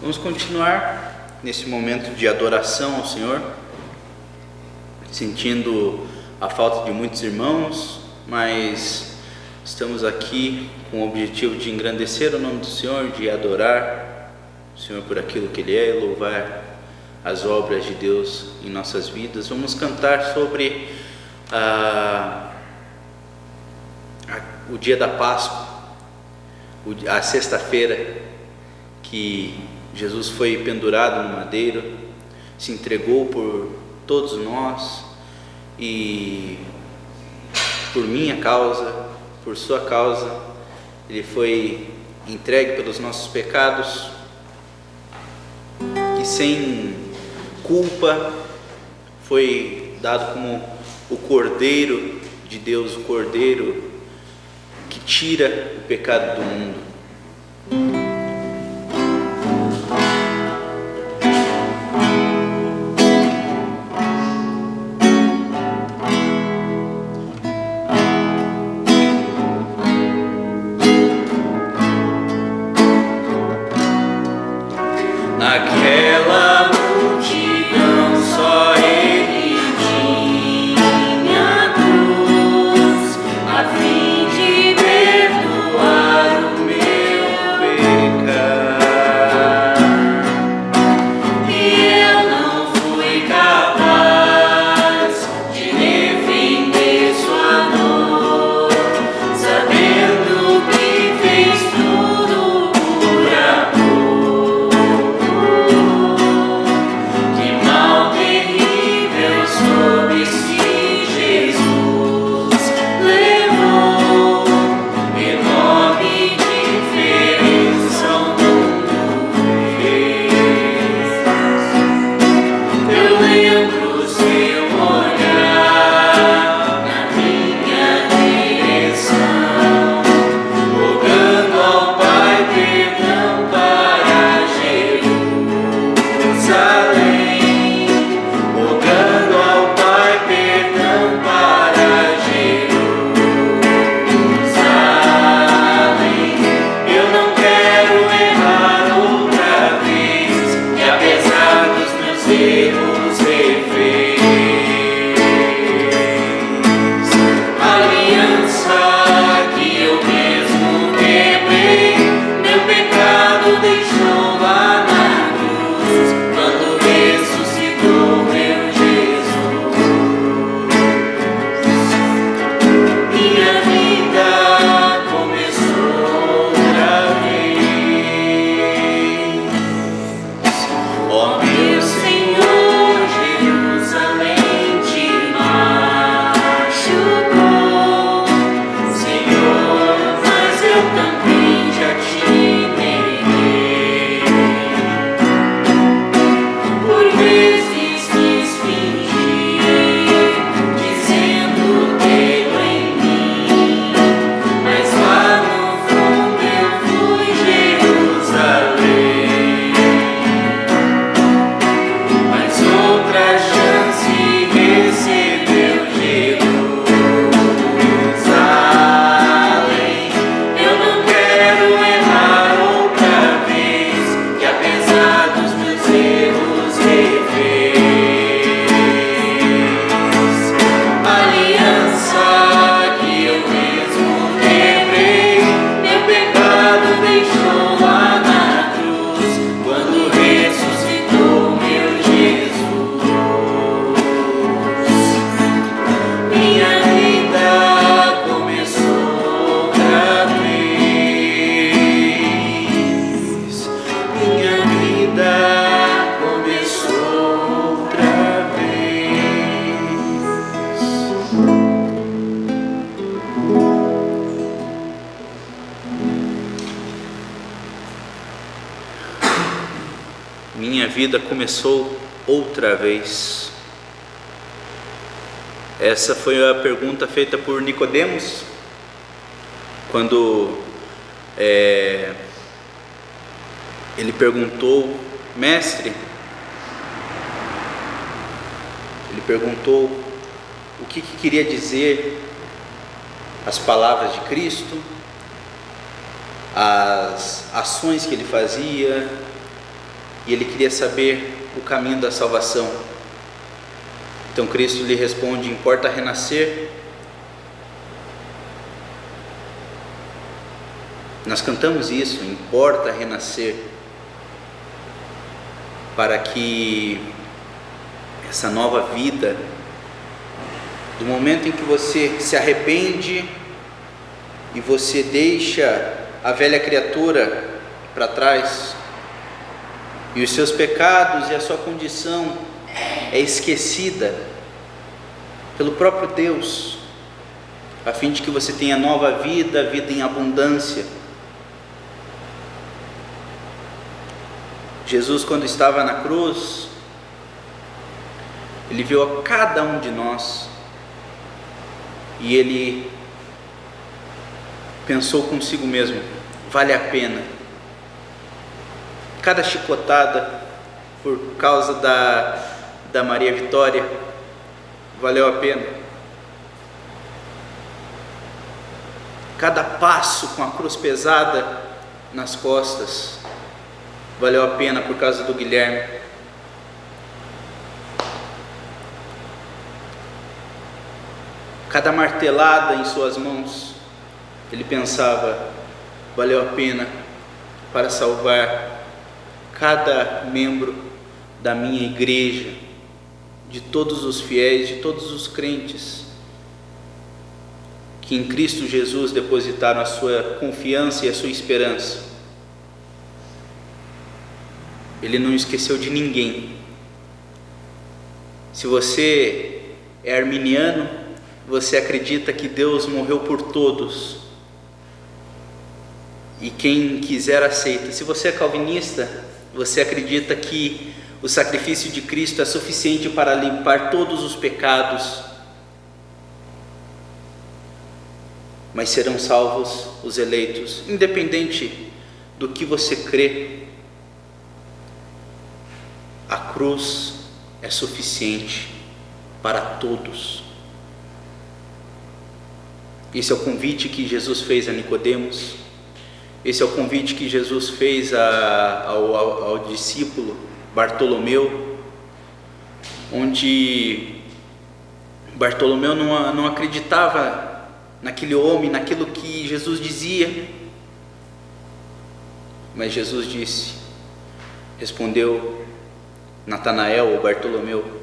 Vamos continuar nesse momento de adoração ao Senhor, sentindo a falta de muitos irmãos, mas estamos aqui com o objetivo de engrandecer o nome do Senhor, de adorar o Senhor por aquilo que Ele é e louvar as obras de Deus em nossas vidas. Vamos cantar sobre o dia da Páscoa, a sexta-feira que Jesus foi pendurado no madeiro, se entregou por todos nós e por minha causa, por sua causa, Ele foi entregue pelos nossos pecados e sem culpa foi dado como o Cordeiro de Deus, o Cordeiro que tira o pecado do mundo. Naquela multidão só Ele tinha cruz, a fim de perdoar o meu pecado. E eu não fui capaz de defender sua dor, sabendo que fez tudo por amor. Minha vida começou outra vez. Essa foi a pergunta feita por Nicodemos, quando ele perguntou, mestre, ele perguntou o que queria dizer as palavras de Cristo, as ações que ele fazia, e ele queria saber o caminho da salvação. Então Cristo lhe responde: importa renascer. Nós cantamos isso, importa renascer, para que essa nova vida, do momento em que você se arrepende e você deixa a velha criatura para trás, e os seus pecados e a sua condição é esquecida pelo próprio Deus, a fim de que você tenha nova vida, vida em abundância. Jesus, quando estava na cruz, ele viu a cada um de nós e ele pensou consigo mesmo: vale a pena. Cada chicotada por causa da Maria Vitória valeu a pena. Cada passo com a cruz pesada nas costas valeu a pena por causa do Guilherme. Cada martelada em suas mãos, ele pensava, valeu a pena para salvar cada membro da minha igreja, de todos os fiéis, de todos os crentes que em Cristo Jesus depositaram a sua confiança e a sua esperança. Ele não esqueceu de ninguém. Se você é arminiano, você acredita que Deus morreu por todos, e quem quiser aceita. Se você é calvinista, você acredita que o sacrifício de Cristo é suficiente para limpar todos os pecados, mas serão salvos os eleitos. Independente do que você crê, a cruz é suficiente para todos. Esse é o convite que Jesus fez a Nicodemos. Esse é o convite que Jesus fez ao discípulo Bartolomeu, onde Bartolomeu não acreditava naquele homem, naquilo que Jesus dizia, mas Jesus disse, respondeu Natanael ou Bartolomeu: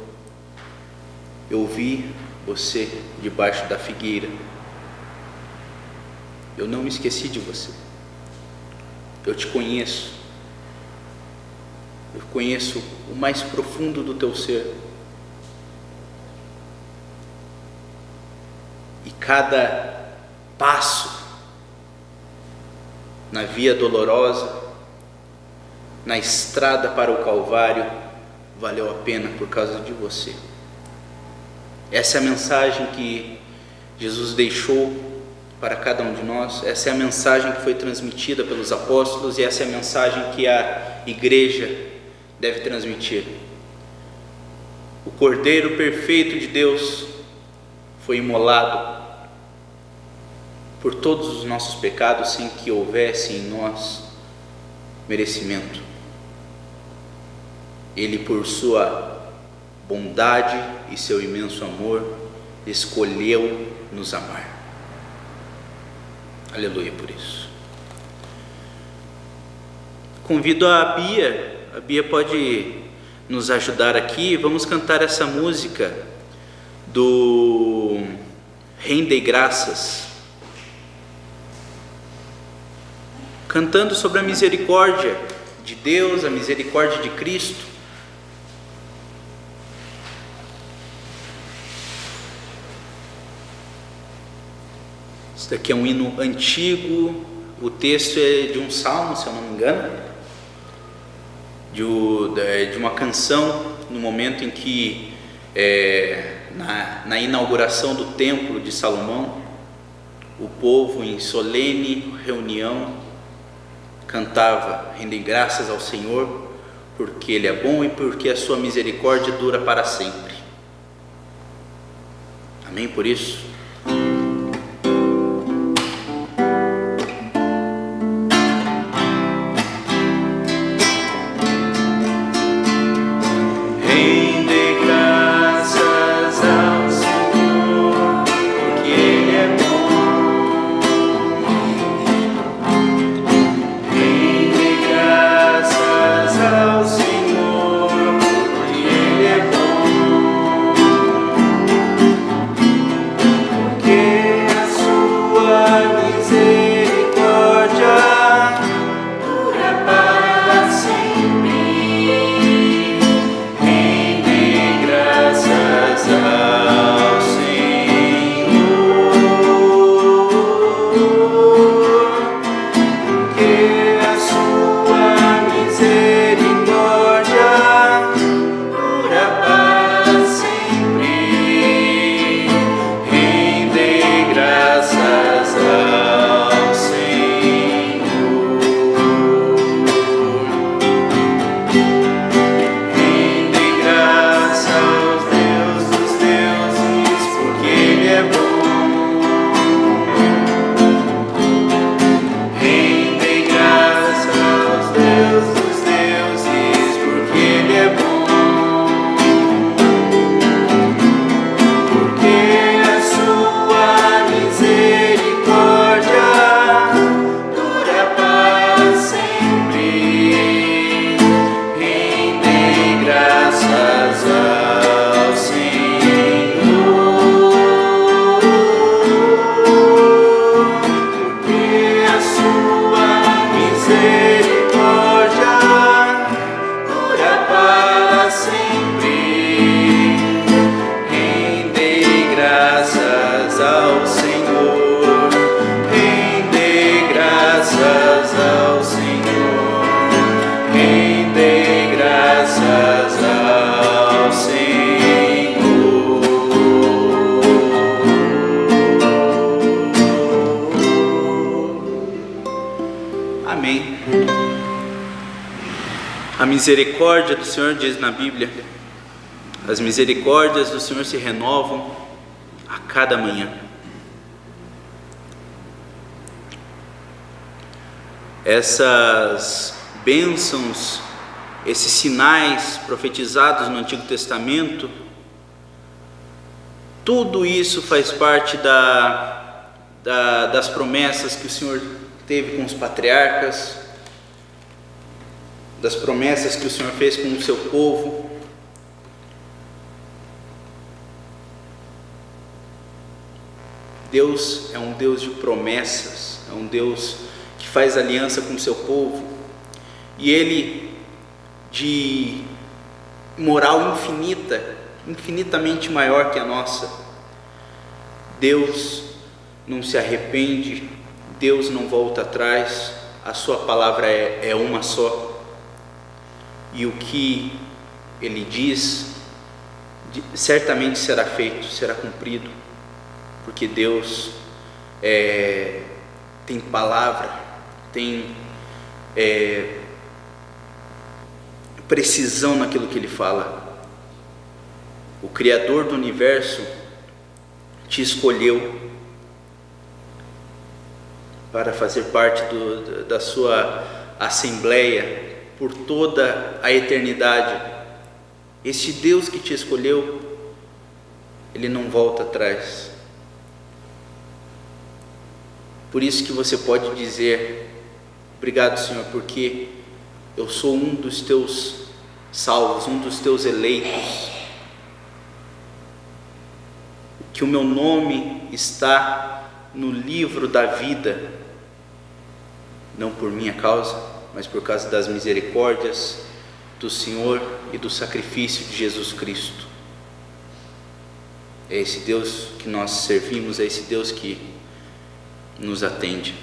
eu vi você debaixo da figueira, eu não me esqueci de você. Eu te conheço, eu conheço o mais profundo do teu ser, e cada passo na via dolorosa, na estrada para o Calvário, valeu a pena por causa de você. Essa é a mensagem que Jesus deixou para cada um de nós. Essa é a mensagem que foi transmitida pelos apóstolos, e essa é a mensagem que a igreja deve transmitir. O Cordeiro perfeito de Deus foi imolado por todos os nossos pecados, sem que houvesse em nós merecimento. Ele, por sua bondade e seu imenso amor, escolheu nos amar. Aleluia por isso. Convido a Bia pode nos ajudar aqui. Vamos cantar essa música do Rendei Graças, cantando sobre a misericórdia de Deus, a misericórdia de Cristo. Isso daqui é um hino antigo, o texto é de um salmo, se eu não me engano, de uma canção, no momento em que, na inauguração do templo de Salomão, o povo em solene reunião cantava: rendem graças ao Senhor, porque Ele é bom e porque a sua misericórdia dura para sempre. Amém por isso? misericórdia do Senhor, diz na Bíblia, as misericórdias do Senhor se renovam a cada manhã. Essas bênçãos, esses sinais profetizados no Antigo Testamento, tudo isso faz parte das promessas que o Senhor teve com os patriarcas, das promessas que o Senhor fez com o seu povo. Deus é um Deus de promessas, é um Deus que faz aliança com o seu povo, e Ele, de moral infinita, infinitamente maior que a nossa, Deus não se arrepende, Deus não volta atrás, a sua palavra é uma só, e o que Ele diz certamente será feito, será cumprido, porque Deus tem palavra, tem precisão naquilo que Ele fala. O Criador do universo te escolheu para fazer parte da sua assembleia por toda a eternidade. Este Deus que te escolheu, Ele não volta atrás. Por isso que você pode dizer: obrigado, Senhor, porque eu sou um dos teus salvos, um dos teus eleitos, que o meu nome está no livro da vida, não por minha causa, mas por causa das misericórdias do Senhor e do sacrifício de Jesus Cristo. É esse Deus que nós servimos, é esse Deus que nos atende.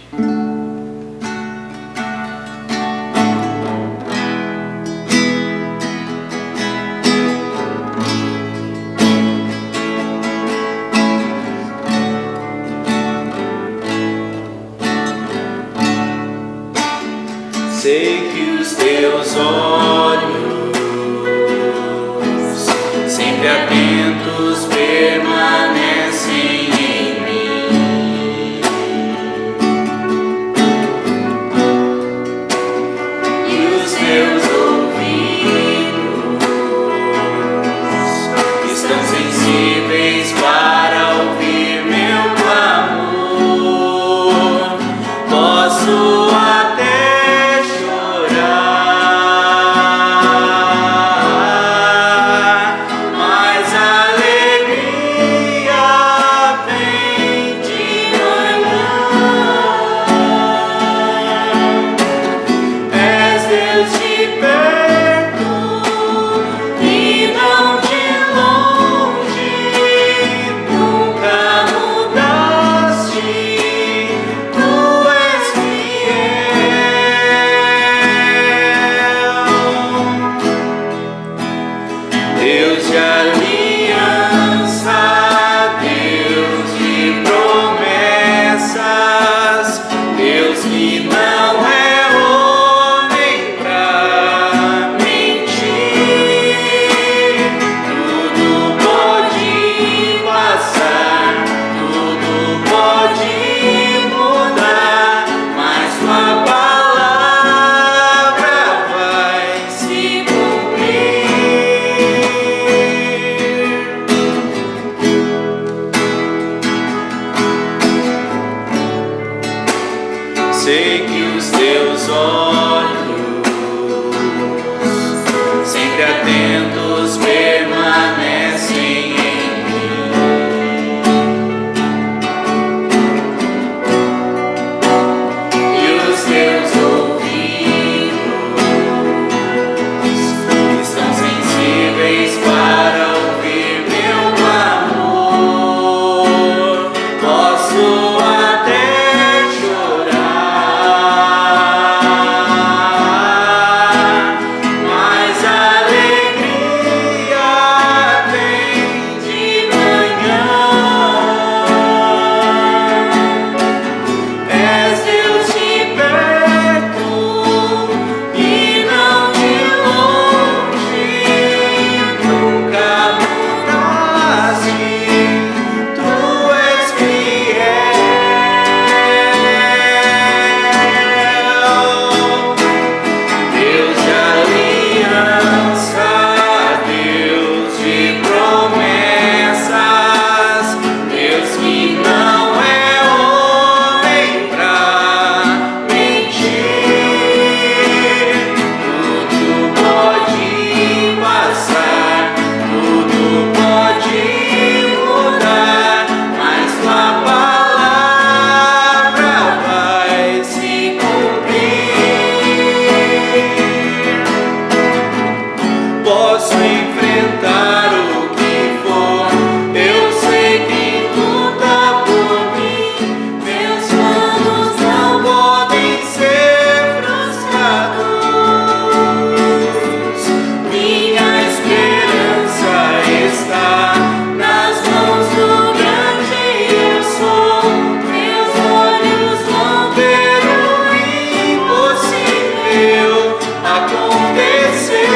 Sei que os teus olhos, sempre atentos, permanecem em mim, e os teus ouvidos estão sensíveis para ouvir meu clamor. Posso sei que os teus olhos, sempre atentos, permanecem em mim, e os teus ouvidos estão sensíveis para ouvir meu clamor. Posso mas a alegria posso enfrentar o que for. Eu sei que luta por mim. Meus planos não podem ser frustrados. Minha esperança está nas mãos do grande eu sou. Meus olhos vão ver o impossível acontecer.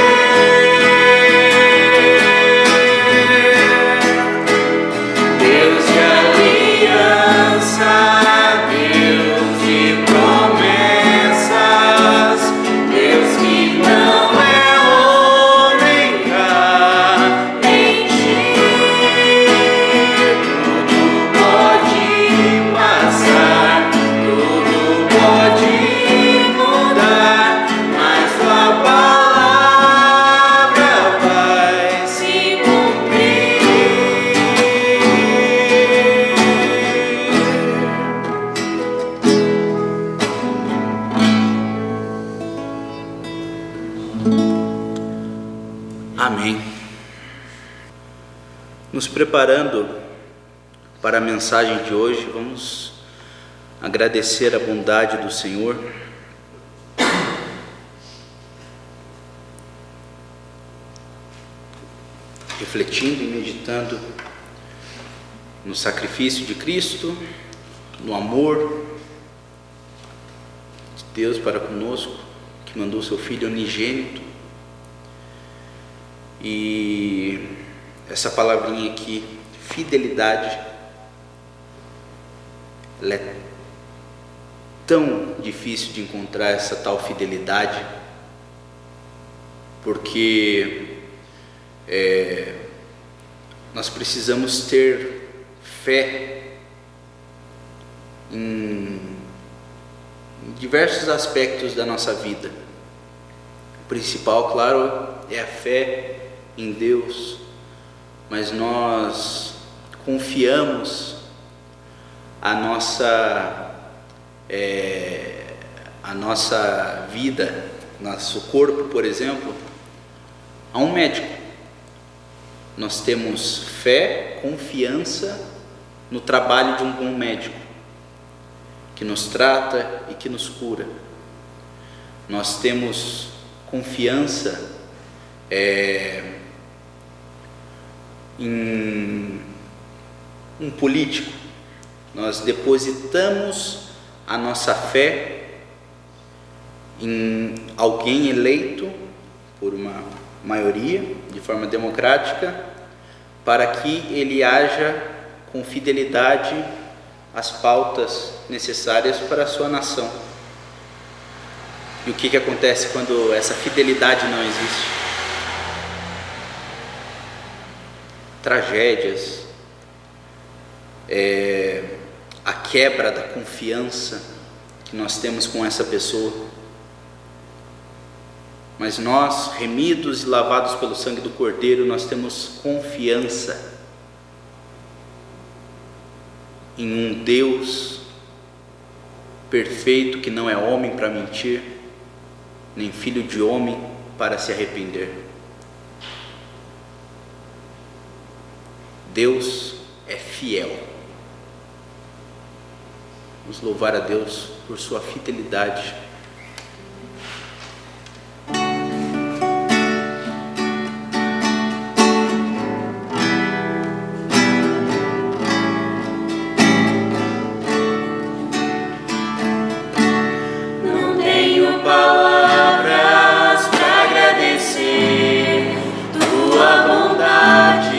Deus de aliança, Deus de promessas, Deus que não é homem pra mentir. Tudo pode passar, tudo pode mudar, mas tua palavra vai se cumprir. Amém. Nos preparando para a mensagem de hoje, vamos agradecer a bondade do Senhor. Refletindo e meditando no sacrifício de Cristo, no amor de Deus para conosco, que mandou seu Filho unigênito. E essa palavrinha aqui, fidelidade, ela é tão difícil de encontrar, essa tal fidelidade, porque nós precisamos ter fé em diversos aspectos da nossa vida. O principal, claro, é a fé em Deus, mas nós confiamos a nossa vida, nosso corpo, por exemplo, a um médico. Nós temos fé, confiança no trabalho de um bom médico, que nos trata e que nos cura. Nós temos confiança em um político. Nós depositamos a nossa fé em alguém eleito por uma maioria, de forma democrática, para que ele haja com fidelidade as pautas necessárias para a sua nação. E o que acontece quando essa fidelidade não existe? Tragédias, a quebra da confiança que nós temos com essa pessoa. Mas nós, remidos e lavados pelo sangue do Cordeiro, nós temos confiança em um Deus perfeito, que não é homem para mentir, nem filho de homem para se arrepender. Deus é fiel. Vamos louvar a Deus por sua fidelidade. Não tenho palavras para agradecer tua bondade.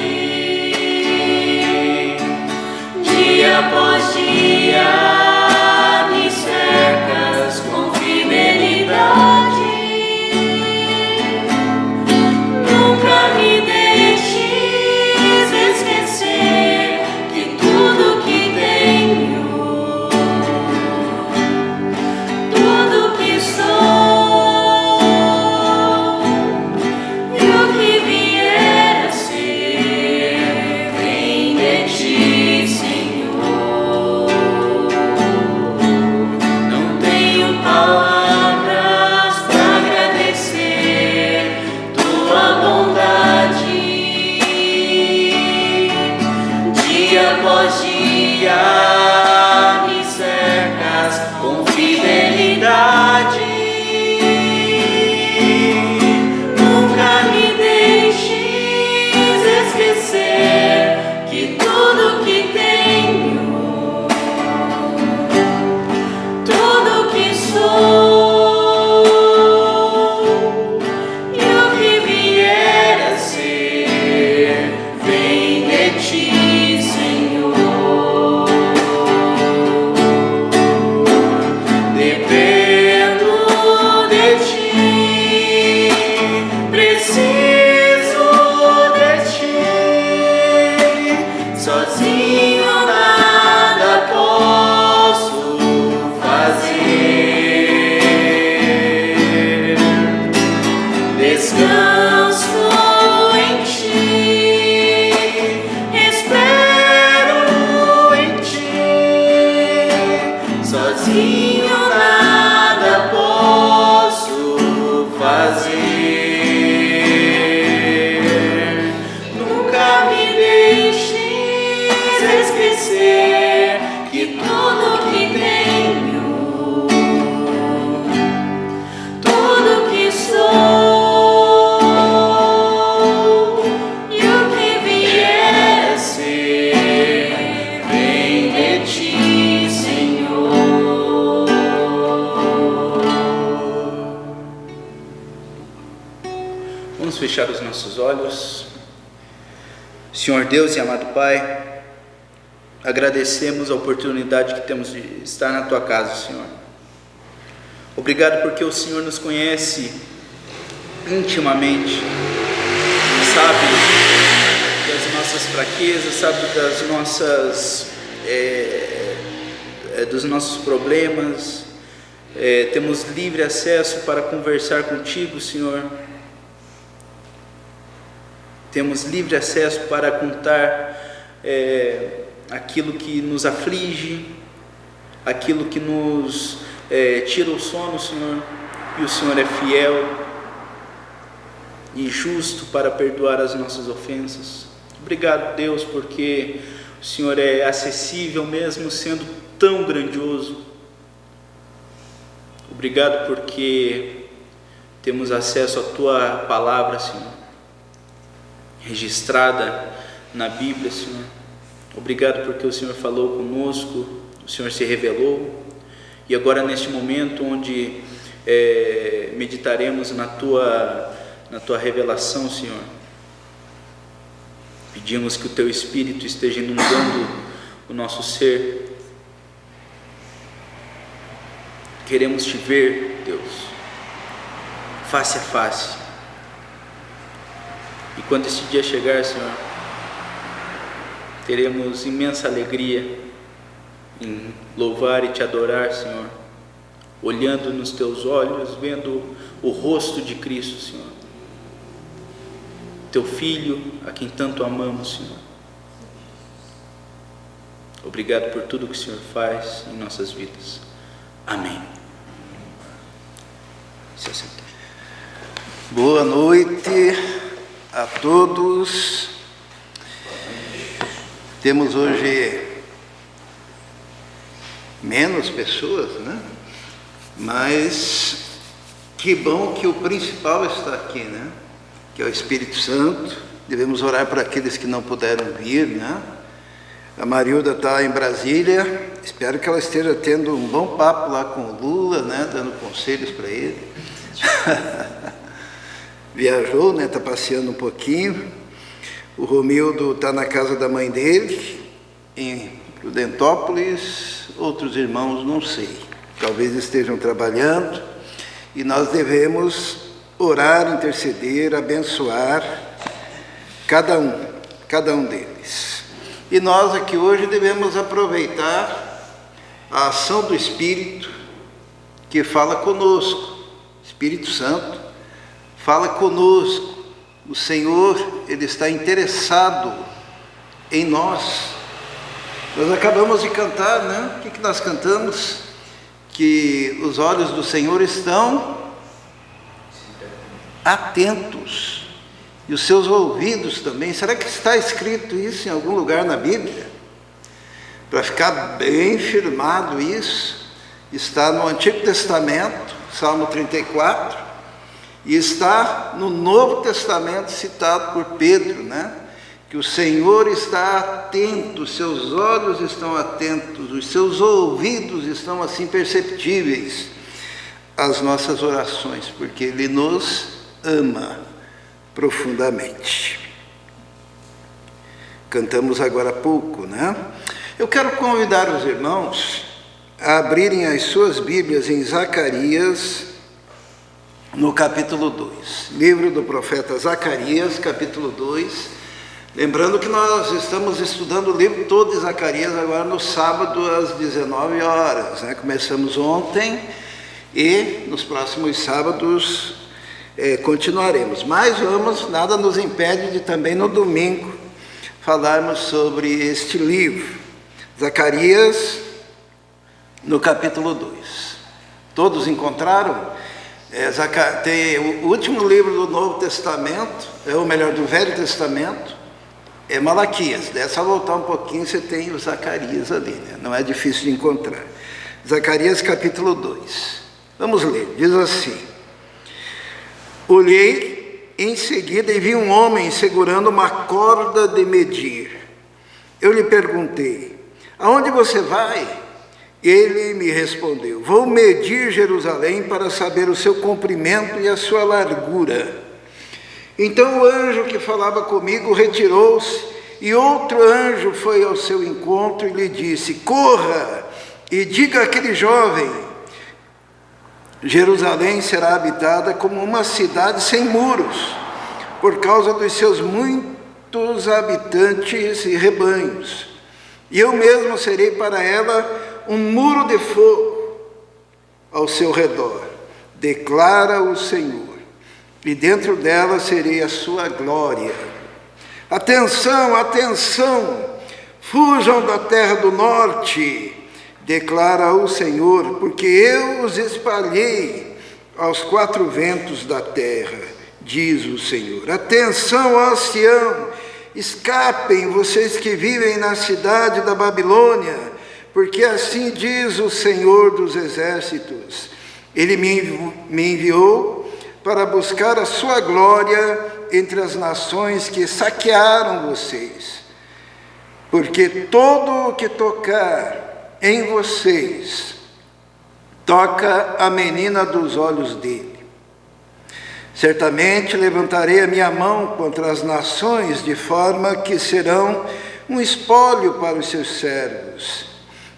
Dia após dia me cercas com fidelidade. descanso em ti, espero em ti, sozinho nada posso fazer. Nunca me deixes esquecer que tudo que tenho, tudo que sou e o que vier a ser, vem de ti, Senhor. Vamos fechar os nossos olhos. Senhor Deus e amado Pai, agradecemos a oportunidade que temos de estar na Tua casa, Senhor. Obrigado porque o Senhor nos conhece intimamente, sabe das nossas fraquezas, sabe das nossas, dos nossos problemas. Temos livre acesso para conversar contigo, Senhor. Temos livre acesso para contar aquilo que nos aflige, aquilo que nos tira o sono, Senhor. E o Senhor é fiel e justo para perdoar as nossas ofensas. Obrigado, Deus, porque o Senhor é acessível mesmo sendo tão grandioso. Obrigado porque temos acesso à Tua palavra, Senhor, registrada na Bíblia, Senhor. Obrigado porque o Senhor falou conosco, o Senhor se revelou. E agora, neste momento onde meditaremos na Tua revelação, Senhor, pedimos que o Teu Espírito esteja inundando o nosso ser. Queremos Te ver, Deus, face a face. E quando esse dia chegar, Senhor, teremos imensa alegria em louvar e Te adorar, Senhor, olhando nos Teus olhos, vendo o rosto de Cristo, Senhor, Teu Filho, a quem tanto amamos, Senhor. Obrigado por tudo que o Senhor faz em nossas vidas. Amém. Se assentar. Boa noite a todos. Temos hoje menos pessoas, né? Mas que bom que o principal está aqui, né? Que é o Espírito Santo. Devemos orar para aqueles que não puderam vir, né? A Marilda está em Brasília. Espero que ela esteja tendo um bom papo lá com o Lula, né? Dando conselhos para ele. Viajou, né? Está passeando um pouquinho. O Romildo está na casa da mãe dele, em Prudentópolis. Outros irmãos, não sei. Talvez estejam trabalhando. E nós devemos orar, interceder, abençoar cada um deles. E nós aqui hoje devemos aproveitar a ação do Espírito que fala conosco. Espírito Santo fala conosco. O Senhor, Ele está interessado em nós. Nós acabamos de cantar, né? O que nós cantamos? Que os olhos do Senhor estão atentos e os seus ouvidos também. Será que está escrito isso em algum lugar na Bíblia? Para ficar bem firmado isso, está no Antigo Testamento, Salmo 34, e está no Novo Testamento, citado por Pedro, né? Que o Senhor está atento, os seus olhos estão atentos, os seus ouvidos estão assim perceptíveis às nossas orações, porque Ele nos ama profundamente. Cantamos agora há pouco, né? Eu quero convidar os irmãos a abrirem as suas Bíblias em Zacarias, no capítulo 2. Livro do profeta Zacarias, capítulo 2. Lembrando que nós estamos estudando o livro todo de Zacarias agora no sábado às 19 horas, né? Começamos ontem e nos próximos sábados continuaremos. Mas nada nos impede de também no domingo falarmos sobre este livro, Zacarias, no capítulo 2. Todos encontraram? Tem o último livro do Novo Testamento, ou melhor, do Velho Testamento, é Malaquias. Dessa voltar um pouquinho, você tem o Zacarias ali, né? Não é difícil de encontrar. Zacarias capítulo 2. Vamos ler, diz assim: olhei em seguida e vi um homem segurando uma corda de medir. Eu lhe perguntei: aonde você vai? Ele me respondeu: vou medir Jerusalém para saber o seu comprimento e a sua largura. Então o anjo que falava comigo retirou-se, e outro anjo foi ao seu encontro e lhe disse: corra e diga àquele jovem: Jerusalém será habitada como uma cidade sem muros, por causa dos seus muitos habitantes e rebanhos. E eu mesmo serei para ela um muro de fogo ao seu redor, declara o Senhor, e dentro dela serei a sua glória. Atenção, atenção, fujam da terra do norte, declara o Senhor, porque eu os espalhei aos quatro ventos da terra, diz o Senhor. Atenção, ó Sião, escapem vocês que vivem na cidade da Babilônia, porque assim diz o Senhor dos exércitos: Ele me enviou para buscar a sua glória entre as nações que saquearam vocês, porque todo o que tocar em vocês toca a menina dos olhos dele. Certamente levantarei a minha mão contra as nações, de forma que serão um espólio para os seus servos.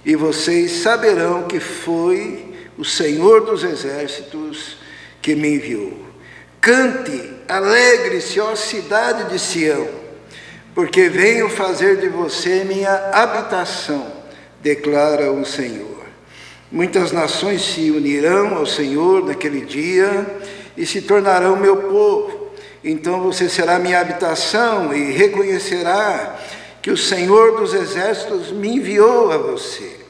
E vocês saberão que foi o Senhor dos exércitos que me enviou. Cante, alegre-se, ó cidade de Sião, porque venho fazer de você minha habitação, declara o Senhor. Muitas nações se unirão ao Senhor naquele dia e se tornarão meu povo. Então você será minha habitação e reconhecerá que o Senhor dos exércitos me enviou a você.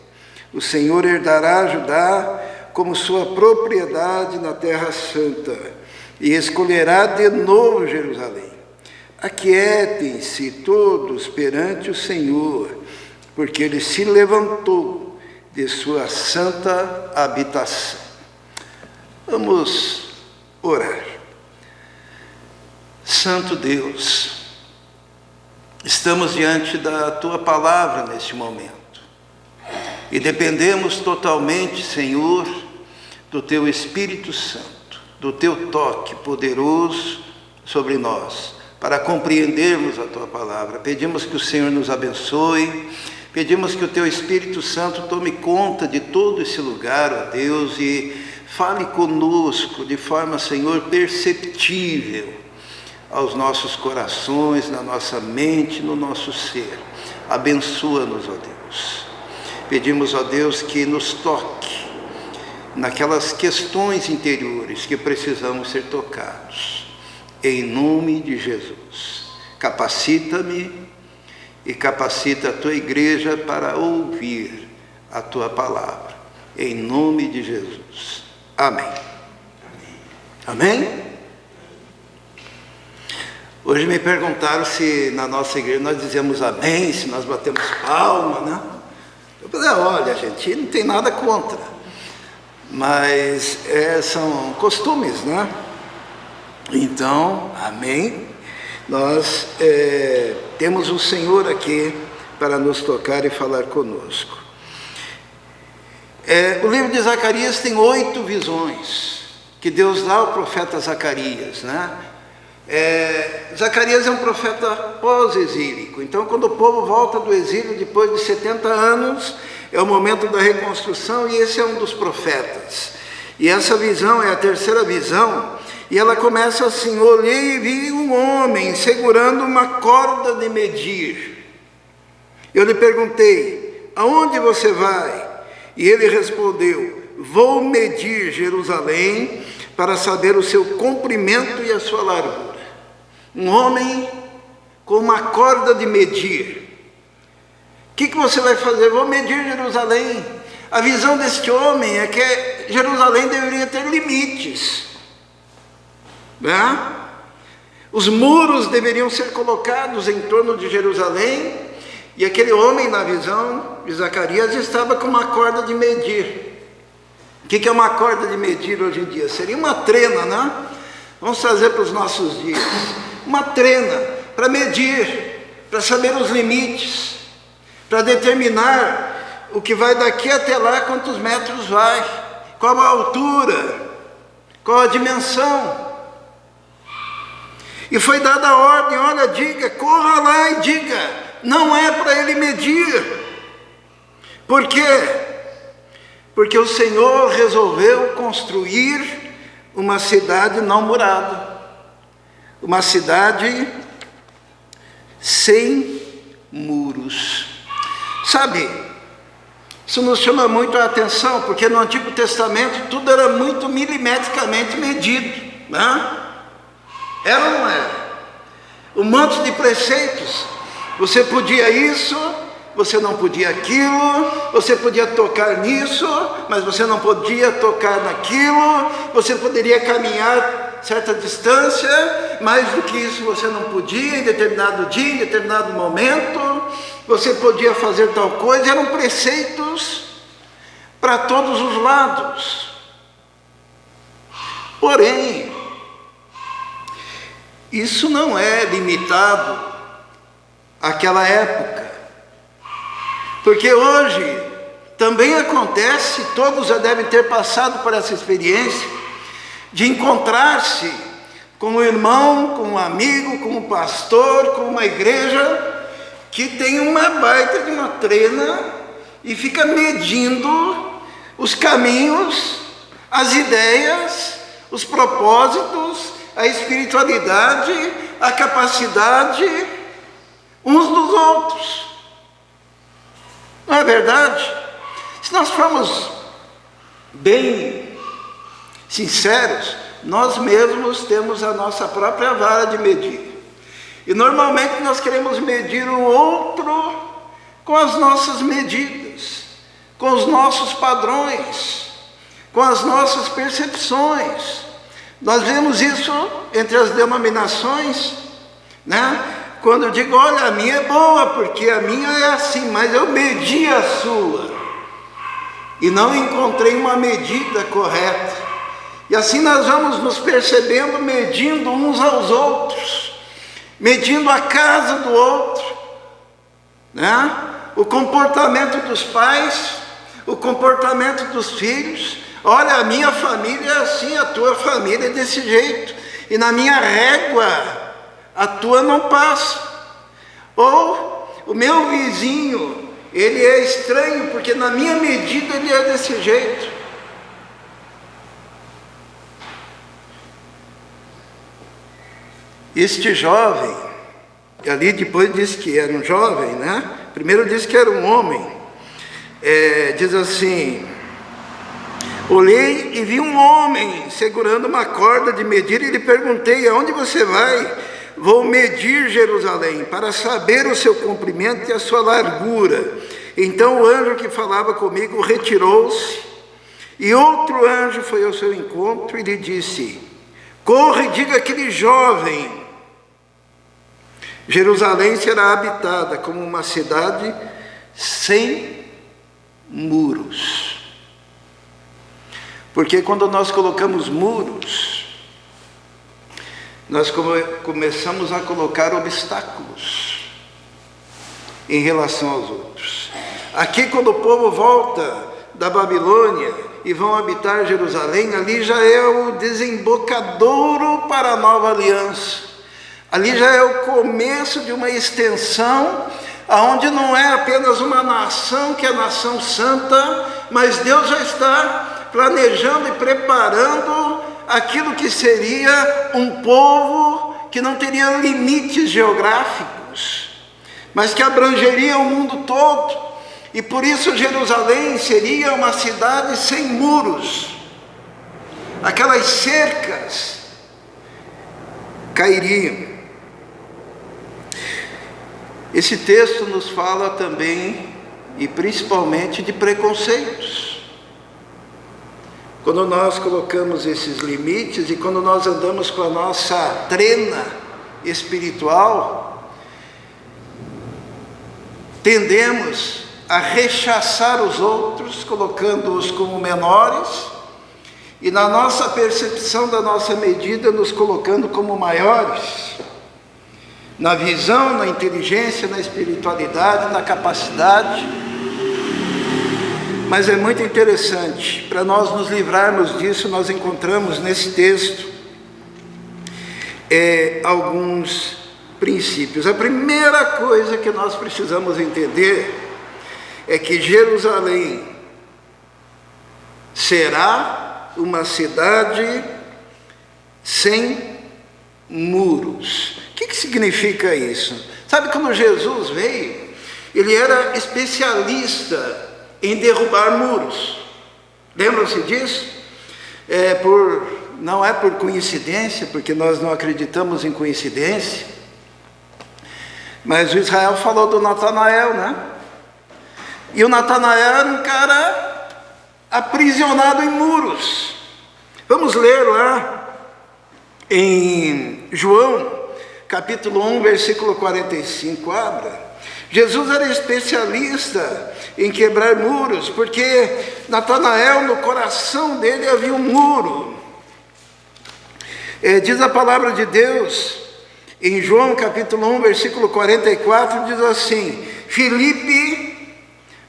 O Senhor herdará Judá como sua propriedade na terra santa e escolherá de novo Jerusalém. Aquietem-se todos perante o Senhor, porque ele se levantou de sua santa habitação. Vamos orar. Santo Deus, estamos diante da Tua palavra neste momento e dependemos totalmente, Senhor, do Teu Espírito Santo, do Teu toque poderoso sobre nós, para compreendermos a Tua palavra. Pedimos que o Senhor nos abençoe, pedimos que o Teu Espírito Santo tome conta de todo esse lugar, ó Deus, e fale conosco de forma, Senhor, perceptível aos nossos corações, na nossa mente, no nosso ser. Abençoa-nos, ó Deus. Pedimos, ó Deus, que nos toque naquelas questões interiores que precisamos ser tocados. Em nome de Jesus. Capacita-me e capacita a Tua igreja para ouvir a Tua palavra. Em nome de Jesus. Amém. Amém? Hoje me perguntaram se na nossa igreja nós dizemos amém, se nós batemos palma, né? Eu falei, olha, gente, não tem nada contra, mas são costumes, né? Então, amém. Nós temos o Senhor aqui para nos tocar e falar conosco. O livro de Zacarias tem 8 visões que Deus dá ao profeta Zacarias, né? Zacarias é um profeta pós-exílico. Então, quando o povo volta do exílio depois de 70 anos, é o momento da reconstrução, e esse é um dos profetas. E essa visão é a terceira visão, e ela começa assim: olhei e vi um homem segurando uma corda de medir. Eu lhe perguntei: aonde você vai? E ele respondeu: vou medir Jerusalém para saber o seu comprimento e a sua largura. Um homem com uma corda de medir. O que você vai fazer? Vou medir Jerusalém. A visão deste homem é que Jerusalém deveria ter limites, né? Os muros deveriam ser colocados em torno de Jerusalém, e aquele homem, na visão de Zacarias, estava com uma corda de medir. O que é uma corda de medir hoje em dia? Seria uma trena, né? Vamos trazer para os nossos dias. Uma trena para medir, para saber os limites, para determinar o que vai daqui até lá, quantos metros vai, qual a altura, qual a dimensão. E foi dada a ordem, olha, diga, corra lá e diga, não é para ele medir. Por quê? Porque o Senhor resolveu construir uma cidade não murada, uma cidade sem muros. Sabe, isso nos chama muito a atenção, porque no Antigo Testamento tudo era muito milimetricamente medido, né? Era ou não era? Um monte de preceitos. Você podia isso, você não podia aquilo, você podia tocar nisso, mas você não podia tocar naquilo, você poderia caminhar certa distância, mais do que isso você não podia, em determinado dia, em determinado momento, você podia fazer tal coisa. Eram preceitos para todos os lados. Porém, isso não é limitado àquela época, porque hoje também acontece, todos já devem ter passado por essa experiência, de encontrar-se com um irmão, com um amigo, com um pastor, com uma igreja, que tem uma baita de uma trena e fica medindo os caminhos, as ideias, os propósitos, a espiritualidade, a capacidade uns dos outros. Não é verdade? Se nós formos bem sinceros, nós mesmos temos a nossa própria vara de medir. E normalmente nós queremos medir o outro com as nossas medidas, com os nossos padrões, com as nossas percepções. Nós vemos isso entre as denominações, né? Quando eu digo, olha, a minha é boa, porque a minha é assim, mas eu medi a sua e não encontrei uma medida correta. E assim nós vamos nos percebendo, medindo uns aos outros, medindo a casa do outro, né? O comportamento dos pais, o comportamento dos filhos. Olha, a minha família é assim, a tua família é desse jeito, e na minha régua a tua não passa. Ou o meu vizinho, ele é estranho, porque na minha medida ele é desse jeito. Este jovem, ali depois diz que era um jovem, né? Primeiro diz que era um homem. Diz assim: olhei e vi um homem segurando uma corda de medir e lhe perguntei, aonde você vai? Vou medir Jerusalém, para saber o seu comprimento e a sua largura. Então o anjo que falava comigo retirou-se, e outro anjo foi ao seu encontro e lhe disse, corre e diga àquele jovem, Jerusalém será habitada como uma cidade sem muros. Porque quando nós colocamos muros, nós começamos a colocar obstáculos em relação aos outros. Aqui, quando o povo volta da Babilônia e vão habitar Jerusalém, ali já é o desembocadouro para a nova aliança. Ali já é o começo de uma extensão, aonde não é apenas uma nação, que é a nação santa, mas Deus já está planejando e preparando aquilo que seria um povo que não teria limites geográficos, mas que abrangeria o mundo todo, e por isso Jerusalém seria uma cidade sem muros. aquelas cercas cairiam. Esse texto nos fala também e principalmente de preconceitos. Quando nós colocamos esses limites e quando nós andamos com a nossa trena espiritual, tendemos a rechaçar os outros, colocando-os como menores, e na nossa percepção da nossa medida, nos colocando como maiores, na visão, na inteligência, na espiritualidade, na capacidade. Mas é muito interessante, para nós nos livrarmos disso, nós encontramos nesse texto alguns princípios. A primeira coisa que nós precisamos entender é que Jerusalém será uma cidade sem muros. O que significa isso? Sabe, quando Jesus veio, ele era especialista em derrubar muros. Lembram-se disso? Não é por coincidência, porque nós não acreditamos em coincidência, mas o Israel falou do Natanael, né? E o Natanael era um cara aprisionado em muros. Vamos ler lá em João, capítulo 1, versículo 45, abra. Jesus era especialista em quebrar muros, porque Natanael, no coração dele havia um muro. Diz a palavra de Deus, em João capítulo 1, versículo 44, diz assim: Filipe,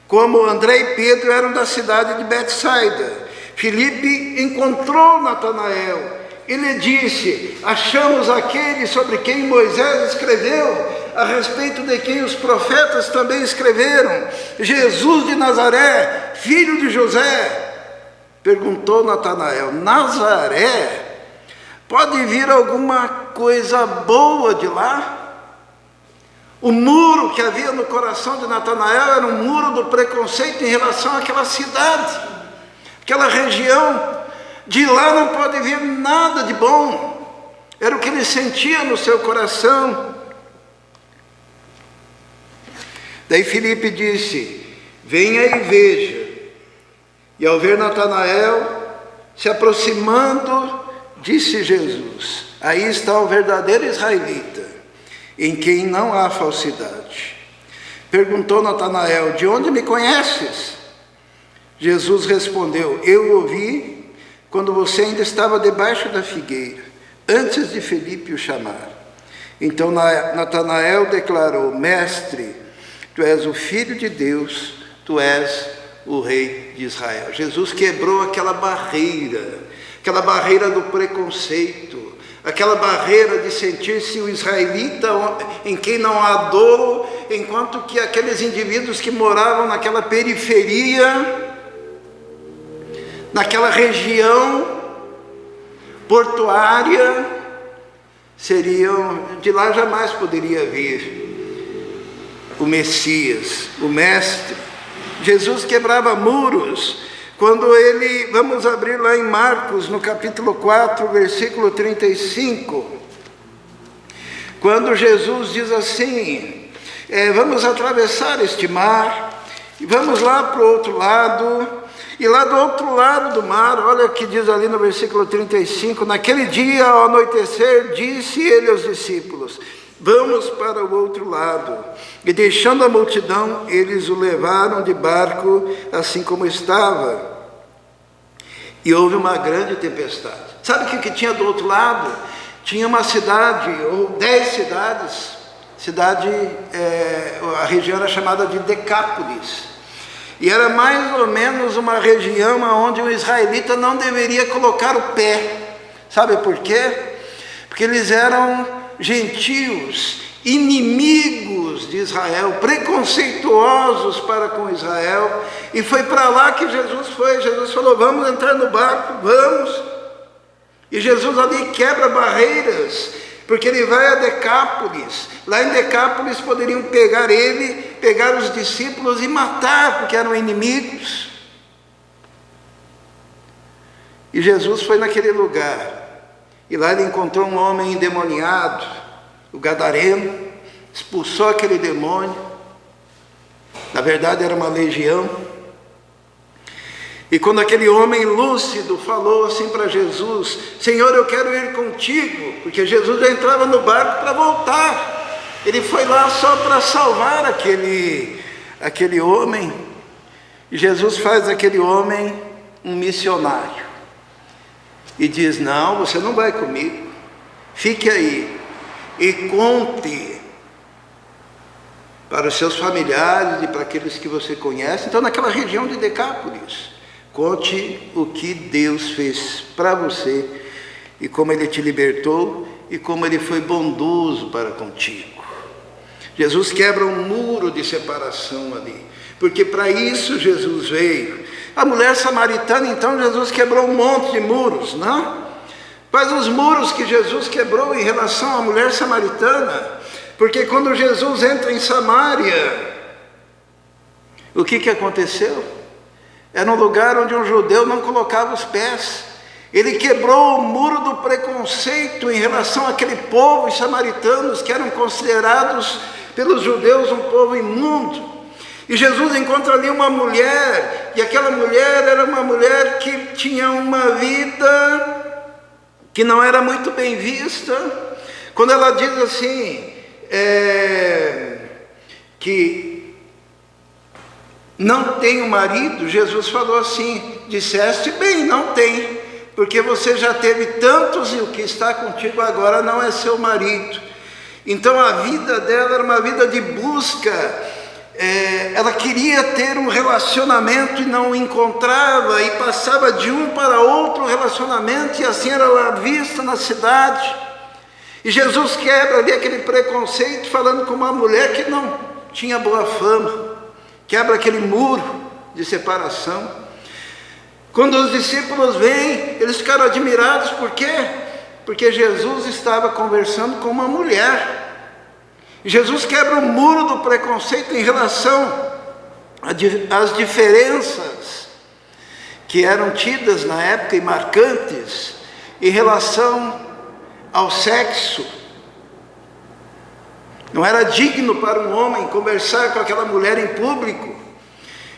como André e Pedro, eram da cidade de Betsaida. Filipe encontrou Natanael. Ele disse: achamos aquele sobre quem Moisés escreveu, a respeito de quem os profetas também escreveram, Jesus de Nazaré, filho de José. Perguntou Natanael: Nazaré? Pode vir alguma coisa boa de lá? O muro que havia no coração de Natanael era um muro do preconceito em relação àquela cidade, aquela região. De lá não pode vir nada de bom. Era o que ele sentia no seu coração. Daí Filipe disse: venha e veja. E ao ver Natanael se aproximando, disse Jesus: aí está o verdadeiro israelita, em quem não há falsidade. Perguntou Natanael: de onde me conheces? Jesus respondeu: eu ouvi quando você ainda estava debaixo da figueira, antes de Filipe o chamar. Então Natanael declarou: mestre, tu és o Filho de Deus, tu és o Rei de Israel. Jesus quebrou aquela barreira do preconceito, aquela barreira de sentir-se o israelita em quem não há dolo, enquanto que aqueles indivíduos que moravam naquela periferia, naquela região portuária, de lá jamais poderia vir o Messias, o Mestre. Jesus quebrava muros, quando vamos abrir lá em Marcos, no capítulo 4, versículo 35, quando Jesus diz assim: vamos atravessar este mar, e vamos lá para o outro lado. E lá do outro lado do mar, olha o que diz ali no versículo 35, naquele dia, ao anoitecer, disse ele aos discípulos: vamos para o outro lado. E deixando a multidão, eles o levaram de barco, assim como estava. E houve uma grande tempestade. Sabe o que tinha do outro lado? Tinha uma cidade, ou 10 cidades. A região era chamada de Decápolis. E era mais ou menos uma região onde o israelita não deveria colocar o pé. Sabe por quê? Porque eles eram gentios, inimigos de Israel, preconceituosos para com Israel. E foi para lá que Jesus foi. Jesus falou: vamos entrar no barco, vamos. E Jesus ali quebra barreiras, porque ele vai a Decápolis. Lá em Decápolis poderiam pegar os discípulos e matar, porque eram inimigos. E Jesus foi naquele lugar, e lá ele encontrou um homem endemoniado, o gadareno, expulsou aquele demônio, na verdade era uma legião. E quando aquele homem lúcido falou assim para Jesus: Senhor, eu quero ir contigo, porque Jesus já entrava no barco para voltar, ele foi lá só para salvar aquele homem, e Jesus faz daquele homem um missionário, e diz: não, você não vai comigo, fique aí, e conte para os seus familiares e para aqueles que você conhece. Então, naquela região de Decápolis, conte o que Deus fez para você, e como Ele te libertou, e como Ele foi bondoso para contigo. Jesus quebra um muro de separação ali, porque para isso Jesus veio. A mulher samaritana, então, Jesus quebrou um monte de muros, não? Mas os muros que Jesus quebrou em relação à mulher samaritana, porque quando Jesus entra em Samaria, o que aconteceu? Era um lugar onde um judeu não colocava os pés. Ele quebrou o muro do preconceito em relação àquele povo, os samaritanos, que eram considerados pelos judeus um povo imundo. E Jesus encontra ali uma mulher, e aquela mulher era uma mulher que tinha uma vida que não era muito bem vista. Quando ela diz assim, que não tem um marido, Jesus falou assim: disseste bem, não tem, porque você já teve tantos e o que está contigo agora não é seu marido. Então a vida dela era uma vida de busca. Ela queria ter um relacionamento e não o encontrava, e passava de um para outro relacionamento, e assim era vista na cidade. E Jesus quebra ali aquele preconceito, falando com uma mulher que não tinha boa fama, quebra aquele muro de separação. Quando os discípulos vêm, eles ficaram admirados. Por quê? Porque Jesus estava conversando com uma mulher. Jesus quebra o muro do preconceito em relação às diferenças que eram tidas na época e marcantes em relação ao sexo. Não era digno para um homem conversar com aquela mulher em público.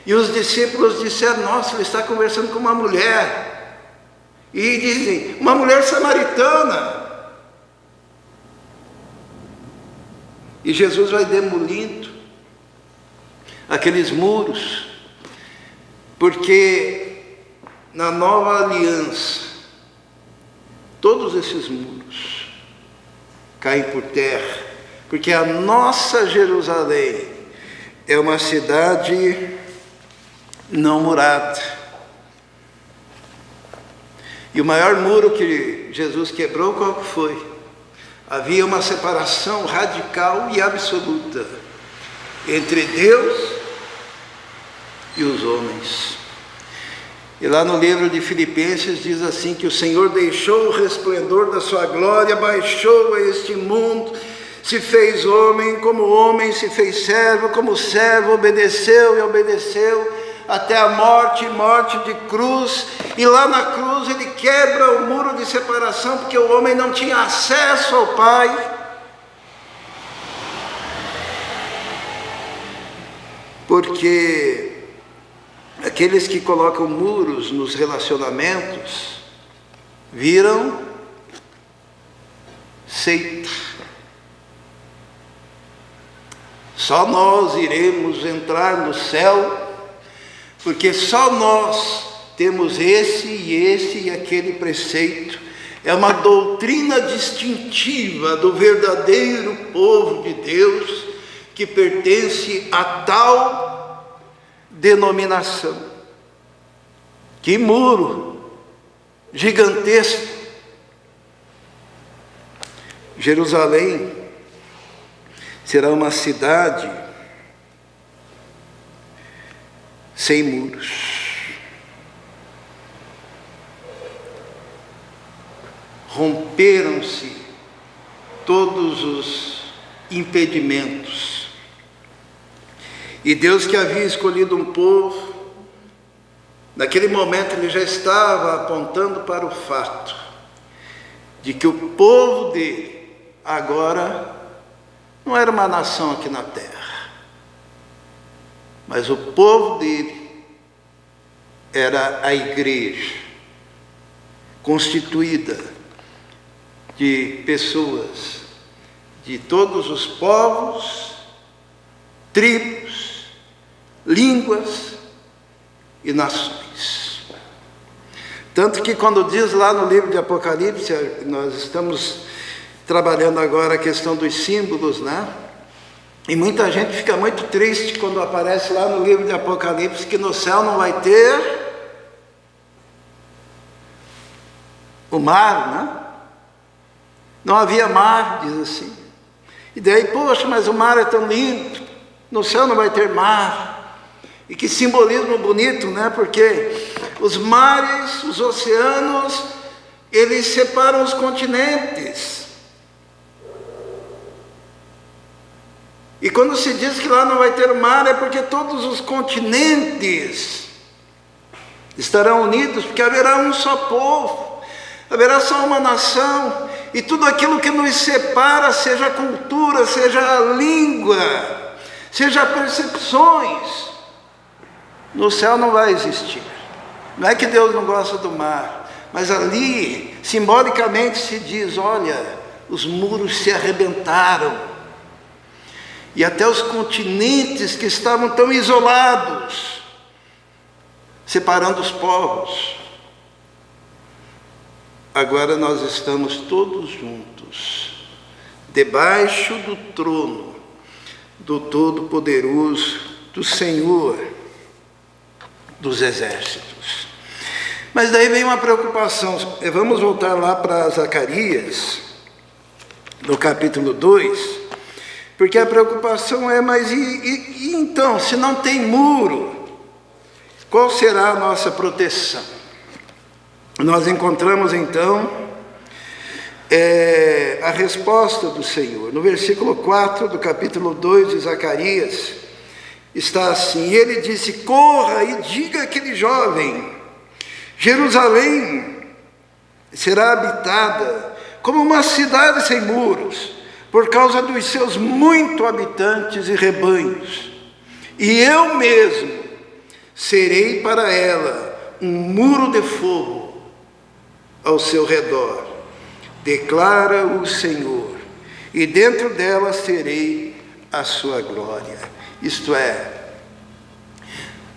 E os discípulos disseram: nossa, ele está conversando com uma mulher. E dizem: uma mulher samaritana. E Jesus vai demolindo aqueles muros, porque na nova aliança, todos esses muros caem por terra, porque a nossa Jerusalém é uma cidade não murada. E o maior muro que Jesus quebrou, qual que foi? Havia uma separação radical e absoluta entre Deus e os homens. E lá no livro de Filipenses diz assim, que o Senhor deixou o resplendor da sua glória, baixou a este mundo, se fez homem se fez servo, como servo obedeceu e obedeceu até a morte de cruz. E lá na cruz ele quebra o muro de separação, porque o homem não tinha acesso ao Pai. Porque aqueles que colocam muros nos relacionamentos viram seita. Só nós iremos entrar no céu, porque só nós temos esse e aquele preceito. É uma doutrina distintiva do verdadeiro povo de Deus, que pertence a tal denominação. Que muro gigantesco! Jerusalém será uma cidade sem muros. Romperam-se todos os impedimentos. E Deus, que havia escolhido um povo Naquele momento ele já estava apontando para o fato de que o povo dele agora não era uma nação aqui na terra, mas o povo dele era a igreja, constituída de pessoas de todos os povos, tribos, línguas e nações. Tanto que quando diz lá no livro de Apocalipse, nós estamos trabalhando agora a questão dos símbolos, né? E muita gente fica muito triste quando aparece lá no livro de Apocalipse que no céu não vai ter o mar, né? Não havia mar, diz assim. E daí, poxa, mas o mar é tão lindo, no céu não vai ter mar. E que simbolismo bonito, né? Porque os mares, os oceanos, eles separam os continentes. E quando se diz que lá não vai ter mar, é porque todos os continentes estarão unidos, porque haverá um só povo, haverá só uma nação, e tudo aquilo que nos separa, seja a cultura, seja a língua, seja percepções, no céu não vai existir. Não é que Deus não gosta do mar, mas ali, simbolicamente se diz, olha, os muros se arrebentaram, e até os continentes que estavam tão isolados, separando os povos, agora nós estamos todos juntos, debaixo do trono do Todo-Poderoso, do Senhor dos Exércitos. Mas daí vem uma preocupação. Vamos voltar lá para Zacarias, no capítulo 2, porque a preocupação é, mas e então, se não tem muro, qual será a nossa proteção? Nós encontramos então a resposta do Senhor. No versículo 4 do capítulo 2 de Zacarias, está assim: ele disse, corra e diga àquele jovem, Jerusalém será habitada como uma cidade sem muros, por causa dos seus muitos habitantes e rebanhos, e eu mesmo serei para ela um muro de fogo ao seu redor, declara o Senhor, e dentro dela serei a sua glória. Isto é,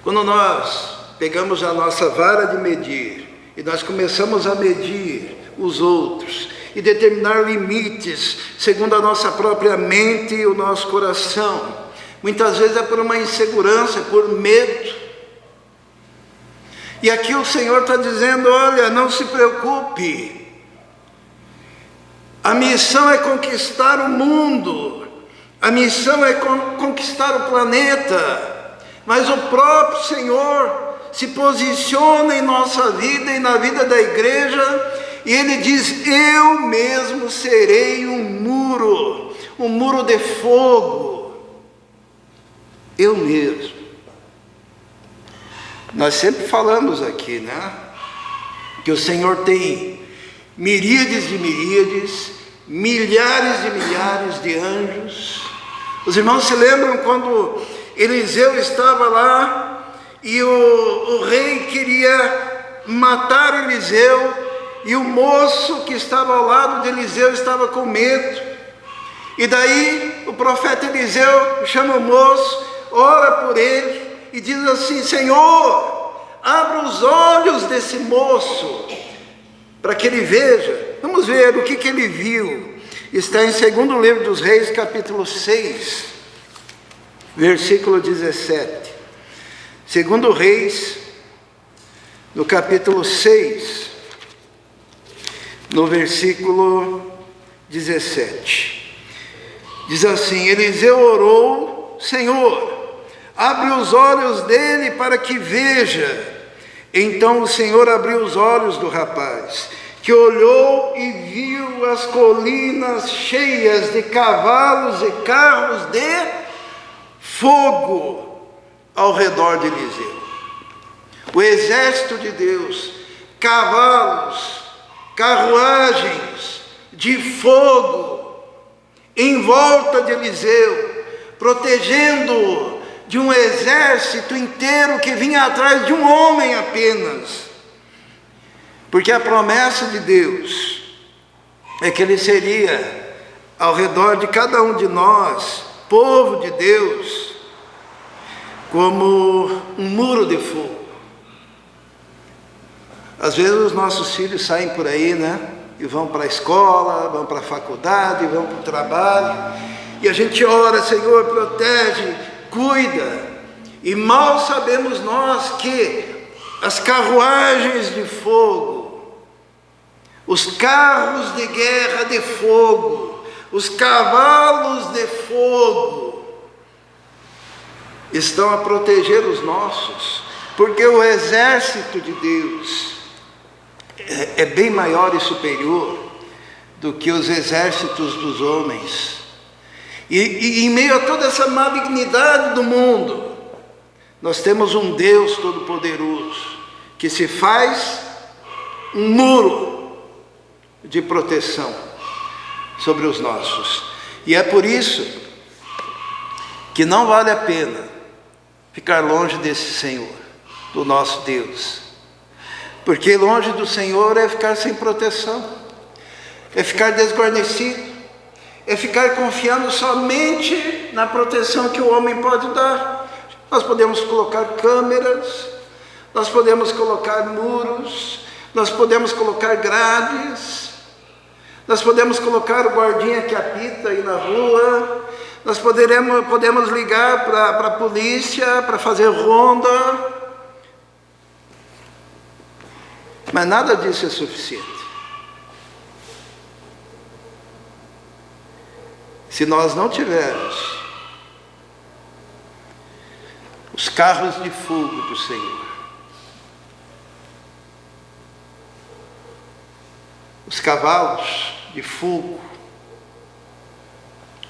quando nós pegamos a nossa vara de medir, e nós começamos a medir os outros, e determinar limites, segundo a nossa própria mente e o nosso coração, muitas vezes é por uma insegurança, por medo. E aqui o Senhor está dizendo, olha, não se preocupe, a missão é conquistar o mundo, a missão é conquistar o planeta, mas o próprio Senhor se posiciona em nossa vida e na vida da igreja, e Ele diz, eu mesmo serei um muro de fogo, eu mesmo. Nós sempre falamos aqui, né, que o Senhor tem miríades de miríades, milhares de milhares de anjos. Os irmãos se lembram quando Eliseu estava lá e o rei queria matar Eliseu, e o moço que estava ao lado de Eliseu estava com medo, e daí o profeta Eliseu chama o moço, ora por ele e diz assim, Senhor, abra os olhos desse moço para que ele veja. Vamos ver o que ele viu. Está em 2º livro dos Reis, capítulo 6, versículo 17. 2º Reis, no capítulo 6, no versículo 17. Diz assim, Eliseu orou, Senhor, abre os olhos dele para que veja. Então o Senhor abriu os olhos do rapaz, que olhou e viu as colinas cheias de cavalos e carros de fogo ao redor de Eliseu. o exército de Deus, cavalos, carruagens de fogo em volta de Eliseu, protegendo-o de um exército inteiro que vinha atrás de um homem apenas. Porque a promessa de Deus é que ele seria ao redor de cada um de nós, povo de Deus, como um muro de fogo. Às vezes os nossos filhos saem por aí, né? E vão para a escola, vão para a faculdade, vão para o trabalho. E a gente ora, Senhor, protege, cuida. E mal sabemos nós que as carruagens de fogo, os carros de guerra de fogo, os cavalos de fogo, estão a proteger os nossos, porque o exército de Deus é bem maior e superior do que os exércitos dos homens. E em meio a toda essa malignidade do mundo, nós temos um Deus Todo-Poderoso, que se faz um muro de proteção sobre os nossos. E é por isso que não vale a pena ficar longe desse Senhor, do nosso Deus. Porque longe do Senhor é ficar sem proteção, é ficar desguarnecido, é ficar confiando somente na proteção que o homem pode dar. Nós podemos colocar câmeras, nós podemos colocar muros, nós podemos colocar grades, nós podemos colocar o guardinha que apita aí na rua, nós podemos ligar para a polícia para fazer ronda, mas nada disso é suficiente. Se nós não tivermos os carros de fogo do Senhor, os cavalos de fogo,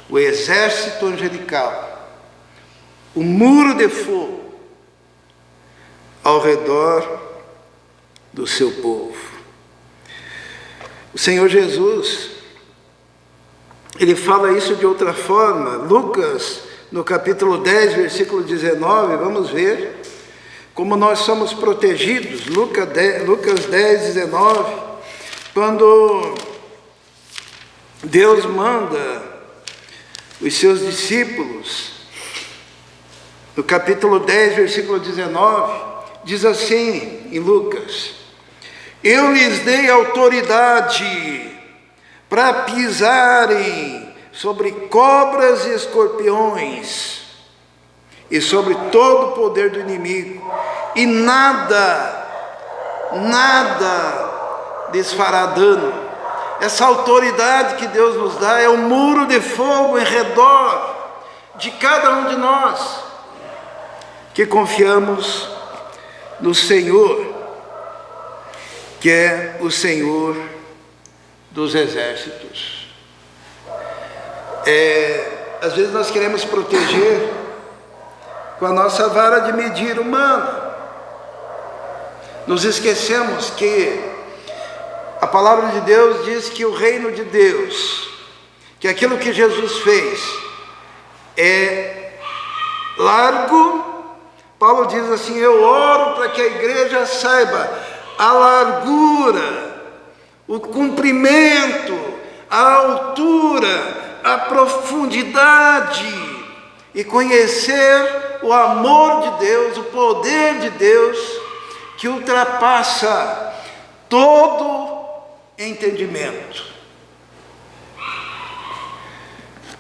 o exército angelical, o muro de fogo ao redor do seu povo. O Senhor Jesus, ele fala isso de outra forma. Lucas, no capítulo 10, versículo 19, vamos ver como nós somos protegidos. Lucas 10, 19, quando Deus manda os seus discípulos, no capítulo 10, versículo 19, diz assim em Lucas: eu lhes dei autoridade para pisarem sobre cobras e escorpiões e sobre todo o poder do inimigo, e nada lhes fará dano. Essa autoridade que Deus nos dá é um muro de fogo em redor de cada um de nós que confiamos no Senhor, que é o Senhor dos exércitos. Às vezes nós queremos proteger com a nossa vara de medir humana. Nos esquecemos que a palavra de Deus diz que o reino de Deus, que aquilo que Jesus fez é largo. Paulo diz assim: eu oro para que a igreja saiba a largura, o comprimento, a altura, a profundidade, e conhecer o amor de Deus, o poder de Deus, que ultrapassa todo entendimento.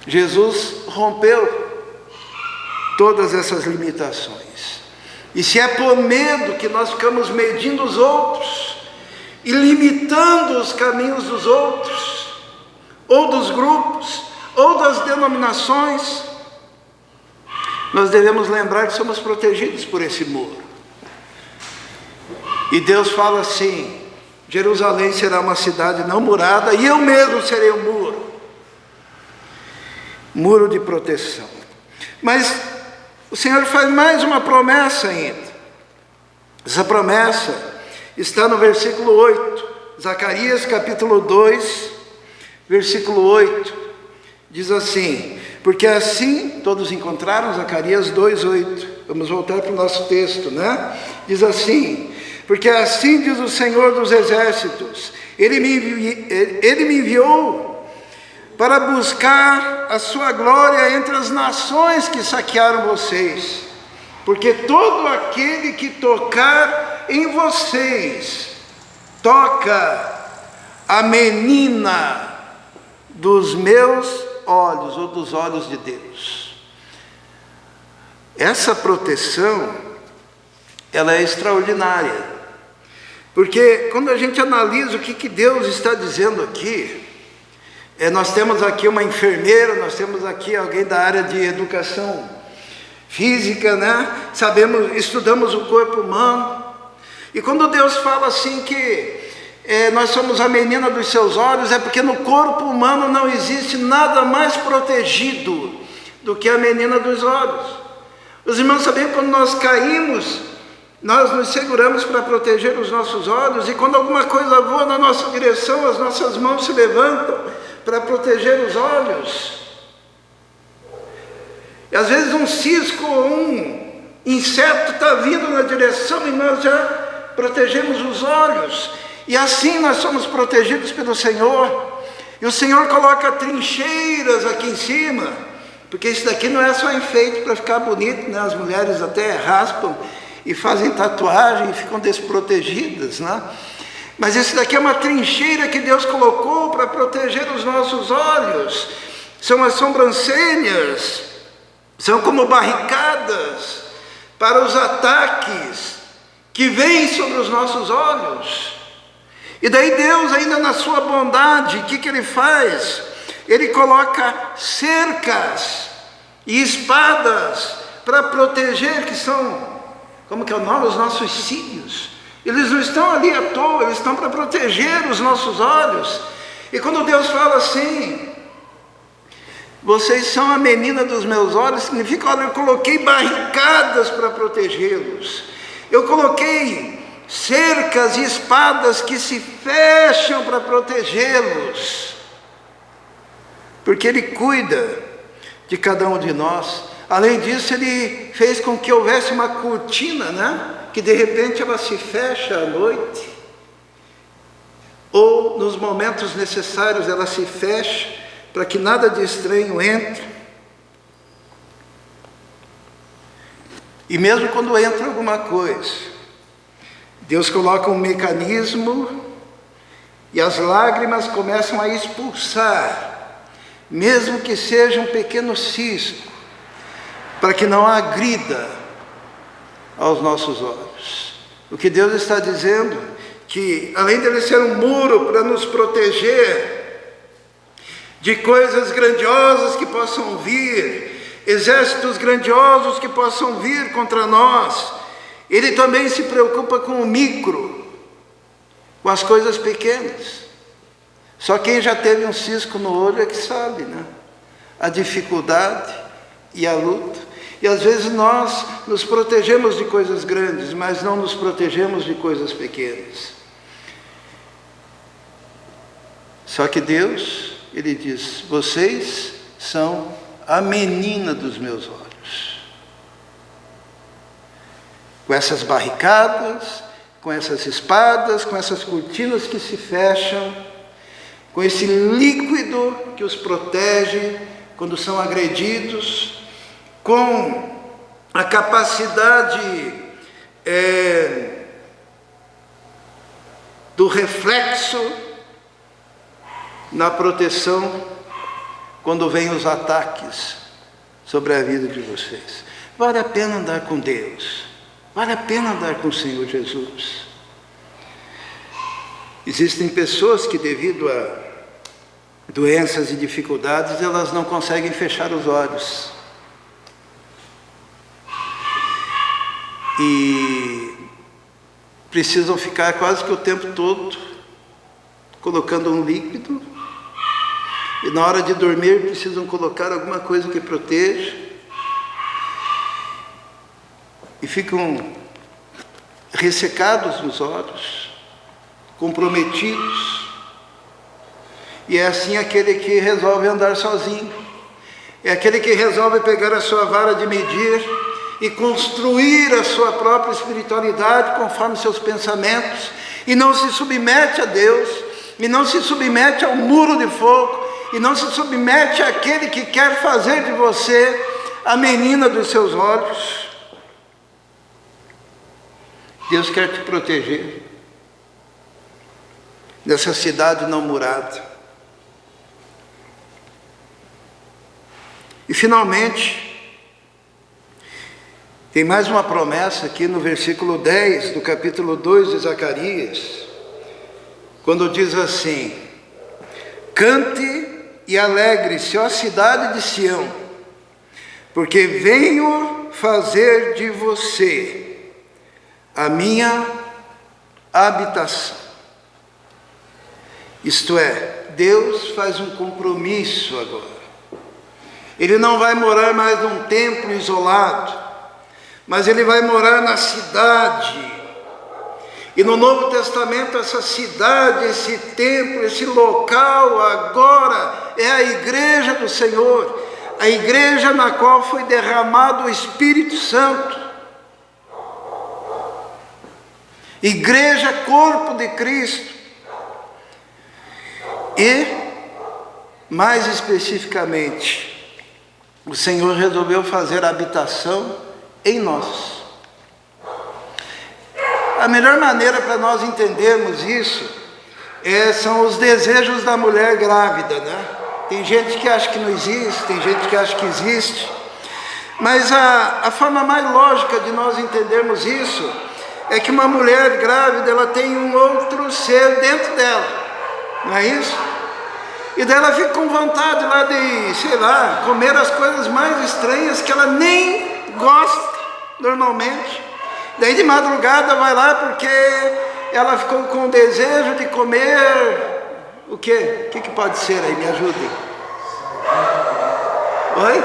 Jesus rompeu todas essas limitações. E se é por medo que nós ficamos medindo os outros e limitando os caminhos dos outros, ou dos grupos, ou das denominações, nós devemos lembrar que somos protegidos por esse muro. E Deus fala assim: Jerusalém será uma cidade não murada, e eu mesmo serei um muro de proteção. Mas o Senhor faz mais uma promessa ainda. Essa promessa está no versículo 8, Zacarias capítulo 2, versículo 8, diz assim: porque assim, todos encontraram Zacarias 2:8, vamos voltar para o nosso texto, né? Diz assim: porque assim diz o Senhor dos Exércitos, Ele me enviou para buscar a sua glória entre as nações que saquearam vocês, porque todo aquele que tocar em vocês, toca a menina dos meus olhos, ou dos olhos de Deus. Essa proteção, ela é extraordinária, porque quando a gente analisa o que Deus está dizendo aqui, nós temos aqui uma enfermeira, nós temos aqui alguém da área de educação física, né? Estudamos o corpo humano, e quando Deus fala assim que nós somos a menina dos seus olhos, é porque no corpo humano não existe nada mais protegido do que a menina dos olhos. Os irmãos sabiam que quando nós caímos, nós nos seguramos para proteger os nossos olhos, e quando alguma coisa voa na nossa direção, as nossas mãos se levantam para proteger os olhos. E às vezes um cisco ou um inseto está vindo na direção e nós já protegemos os olhos. E assim nós somos protegidos pelo Senhor. E o Senhor coloca trincheiras aqui em cima, porque isso daqui não é só enfeite para ficar bonito, né? As mulheres até raspam e fazem tatuagem e ficam desprotegidas, né? Mas isso daqui é uma trincheira que Deus colocou para proteger os nossos olhos. São as sobrancelhas, são como barricadas para os ataques que vêm sobre os nossos olhos. E daí Deus, ainda na sua bondade, o que Ele faz? Ele coloca cercas e espadas para proteger, que são, como que é o nome? Os nossos cílios. Eles não estão ali à toa, eles estão para proteger os nossos olhos. E quando Deus fala assim, vocês são a menina dos meus olhos, significa, olha, eu coloquei barricadas para protegê-los. Eu coloquei cercas e espadas que se fecham para protegê-los. Porque Ele cuida de cada um de nós. Além disso, Ele fez com que houvesse uma cortina, né? Que de repente ela se fecha à noite, ou nos momentos necessários ela se fecha, para que nada de estranho entre. E mesmo quando entra alguma coisa, Deus coloca um mecanismo e as lágrimas começam a expulsar, mesmo que seja um pequeno cisco, para que não agrida aos nossos olhos. O que Deus está dizendo, que além de Ele ser um muro para nos proteger de coisas grandiosas que possam vir, exércitos grandiosos que possam vir contra nós, Ele também se preocupa com o micro, com as coisas pequenas. Só quem já teve um cisco no olho é que sabe, né? A dificuldade e a luta. E às vezes nós nos protegemos de coisas grandes, mas não nos protegemos de coisas pequenas. Só que Deus, Ele diz, vocês são a menina dos meus olhos. Com essas barricadas, com essas espadas, com essas cortinas que se fecham, com esse líquido que os protege quando são agredidos, com a capacidade do reflexo na proteção quando vêm os ataques sobre a vida de vocês. Vale a pena andar com Deus, vale a pena andar com o Senhor Jesus. Existem pessoas que, devido a doenças e dificuldades, elas não conseguem fechar os olhos. E precisam ficar quase que o tempo todo colocando um líquido, e na hora de dormir precisam colocar alguma coisa que proteja, e ficam ressecados nos olhos, comprometidos. E é assim aquele que resolve andar sozinho. É aquele que resolve pegar a sua vara de medir e construir a sua própria espiritualidade conforme seus pensamentos, e não se submete a Deus, e não se submete ao muro de fogo, e não se submete àquele que quer fazer de você a menina dos seus olhos. Deus quer te proteger dessa cidade não murada. E finalmente, tem mais uma promessa aqui no versículo 10 do capítulo 2 de Zacarias, quando diz assim: cante e alegre-se, ó cidade de Sião, porque venho fazer de você a minha habitação. Isto é, Deus faz um compromisso agora. Ele não vai morar mais num templo isolado, mas ele vai morar na cidade. E no Novo Testamento, essa cidade, esse templo, esse local agora é a igreja do Senhor, a igreja na qual foi derramado o Espírito Santo. Igreja, corpo de Cristo. E, mais especificamente, o Senhor resolveu fazer habitação em nós. A melhor maneira para nós entendermos isso são os desejos da mulher grávida, né? Tem gente que acha que não existe, tem gente que acha que existe, mas a forma mais lógica de nós entendermos isso é que uma mulher grávida, ela tem um outro ser dentro dela, não é isso? E daí ela fica com vontade lá de, sei lá, comer as coisas mais estranhas que ela nem gosta normalmente. Daí de madrugada vai lá porque ela ficou com desejo de comer o quê? O que pode ser aí? Me ajudem. Oi?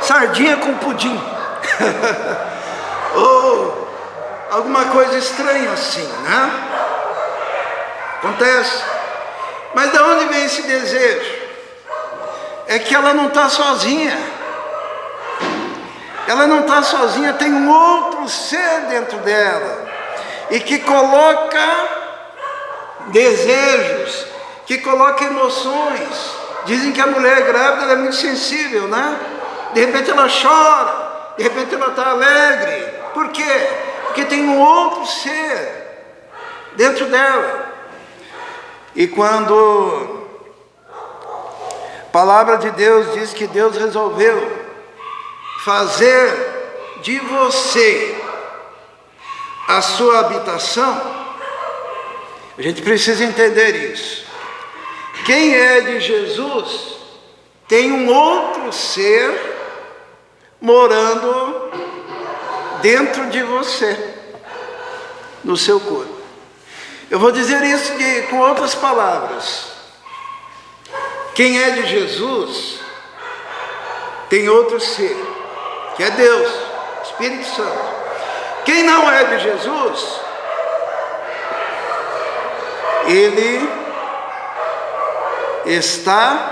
Sardinha com pudim. Ou alguma coisa estranha assim, né? Acontece. Mas de onde vem esse desejo? É que ela não está sozinha. Ela não está sozinha, tem um outro ser dentro dela. E que coloca desejos, que coloca emoções. Dizem que a mulher grávida ela é muito sensível, né? De repente ela chora, de repente ela está alegre. Por quê? Porque tem um outro ser dentro dela. E quando a palavra de Deus diz que Deus resolveu fazer de você a sua habitação, a gente precisa entender isso. Quem é de Jesus tem um outro ser morando dentro de você, no seu corpo. Eu vou dizer isso com outras palavras. Quem é de Jesus tem outro ser, que é Deus, Espírito Santo. Quem não é de Jesus, ele está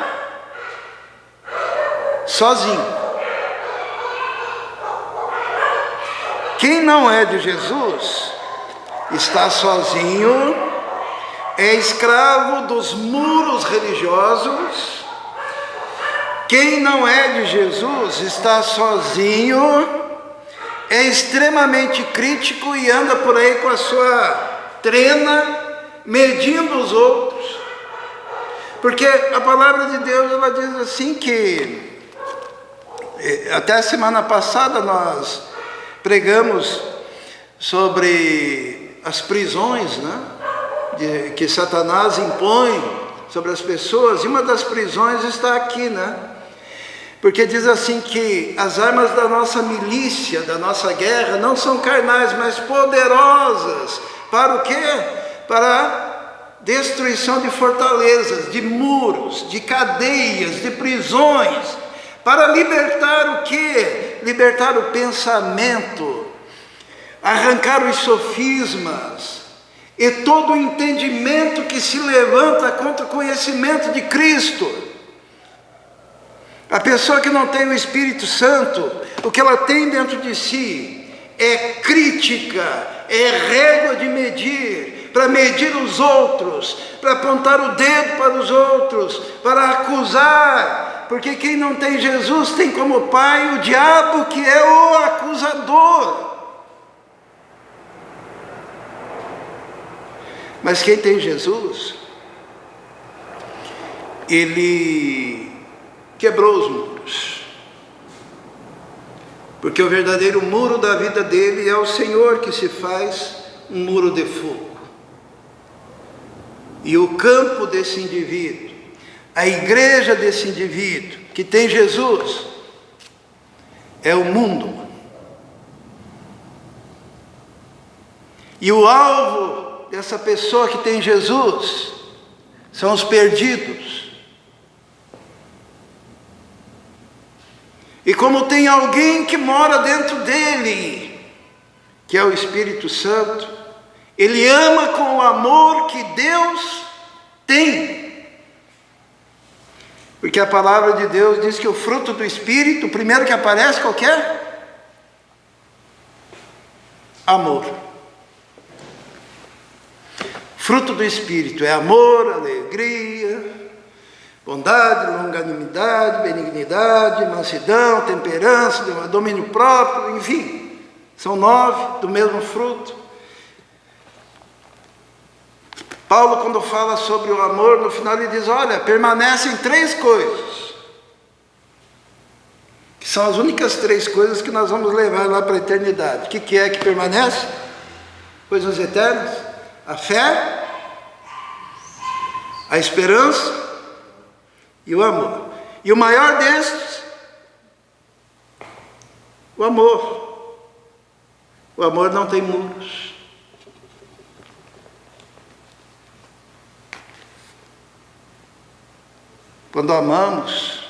sozinho. Quem não é de Jesus está sozinho, é escravo dos muros religiosos. Quem não é de Jesus está sozinho, é extremamente crítico e anda por aí com a sua trena, medindo os outros. Porque a palavra de Deus, ela diz assim que, até a semana passada nós pregamos sobre as prisões, né, que Satanás impõe sobre as pessoas, e uma das prisões está aqui, né? Porque diz assim que as armas da nossa milícia, da nossa guerra, não são carnais, mas poderosas. Para o quê? Para a destruição de fortalezas, de muros, de cadeias, de prisões. Para libertar o quê? Libertar o pensamento, arrancar os sofismas e todo o entendimento que se levanta contra o conhecimento de Cristo. A pessoa que não tem o Espírito Santo, o que ela tem dentro de si é crítica, é régua de medir, para medir os outros, para apontar o dedo para os outros, para acusar, porque quem não tem Jesus tem como pai o diabo, que é o acusador. Mas quem tem Jesus, ele quebrou os muros, porque o verdadeiro muro da vida dele é o Senhor, que se faz um muro de fogo. E o campo desse indivíduo, a igreja desse indivíduo que tem Jesus, é o mundo. E o alvo dessa pessoa que tem Jesus são os perdidos. E como tem alguém que mora dentro dele, que é o Espírito Santo, ele ama com o amor que Deus tem. Porque a palavra de Deus diz que o fruto do Espírito, o primeiro que aparece, qual que é? Amor. Fruto do Espírito é amor, alegria, bondade, longanimidade, benignidade, mansidão, temperança, domínio próprio, enfim. São 9 do mesmo fruto. Paulo, quando fala sobre o amor, no final ele diz, olha, permanecem 3 coisas, que são as únicas 3 coisas que nós vamos levar lá para a eternidade. O que é que permanece? Coisas eternas. A fé, a esperança e o amor. E o maior destes, o amor. O amor não tem muros. Quando amamos,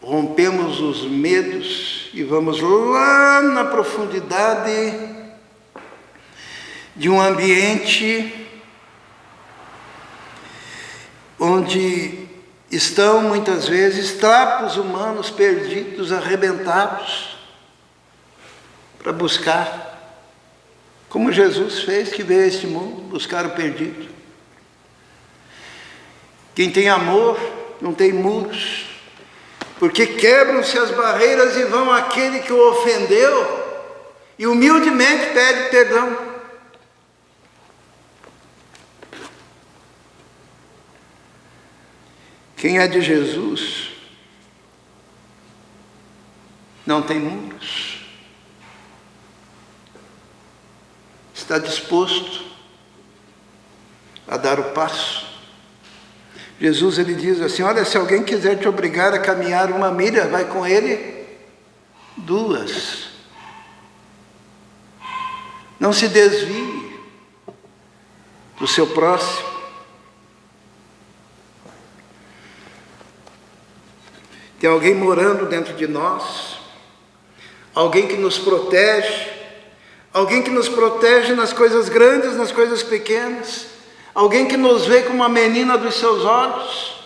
rompemos os medos e vamos lá na profundidade de um ambiente onde estão muitas vezes trapos humanos perdidos, arrebentados, para buscar, como Jesus fez, que veio a este mundo buscar o perdido. Quem tem amor não tem muros, porque quebram-se as barreiras e vão àquele que o ofendeu e humildemente pede perdão. Quem é de Jesus não tem muros, está disposto a dar o passo. Jesus, ele diz assim, olha, se alguém quiser te obrigar a caminhar 1 milha, vai com ele 2. Não se desvie do seu próximo. Tem alguém morando dentro de nós, alguém que nos protege, alguém que nos protege nas coisas grandes, nas coisas pequenas, alguém que nos vê como a menina dos seus olhos,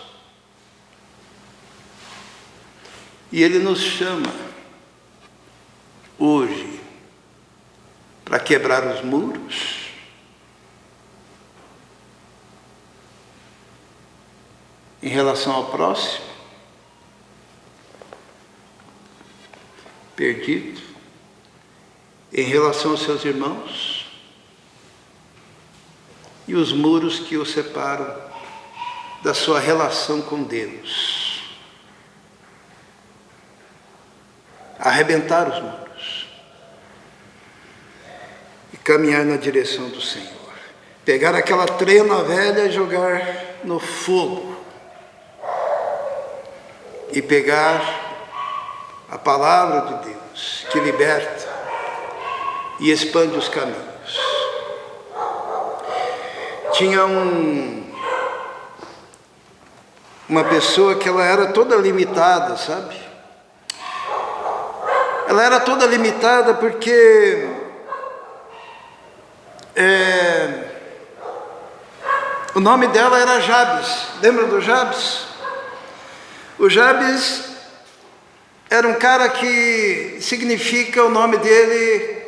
e ele nos chama hoje para quebrar os muros, em relação ao próximo, perdido, em relação aos seus irmãos, e os muros que o separam da sua relação com Deus. Arrebentar os muros e caminhar na direção do Senhor. Pegar aquela trena velha e jogar no fogo. E pegar a palavra de Deus, que liberta e expande os caminhos. Tinha uma pessoa que ela era toda limitada, sabe? Ela era toda limitada porque O nome dela era Jabes. Lembra do Jabes? O Jabes era um cara que significa, o nome dele,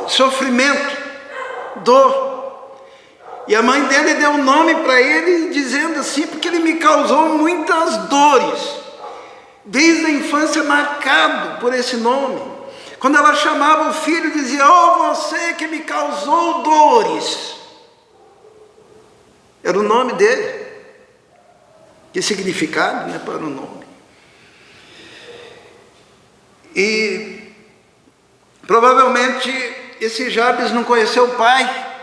sofrimento, dor. E a mãe dele deu um nome para ele dizendo assim, porque ele me causou muitas dores. Desde a infância marcado por esse nome. Quando ela chamava o filho, dizia: "Oh, você que me causou dores." Era o nome dele. Que significado, né, para o nome. E provavelmente esse Jabes não conheceu o pai.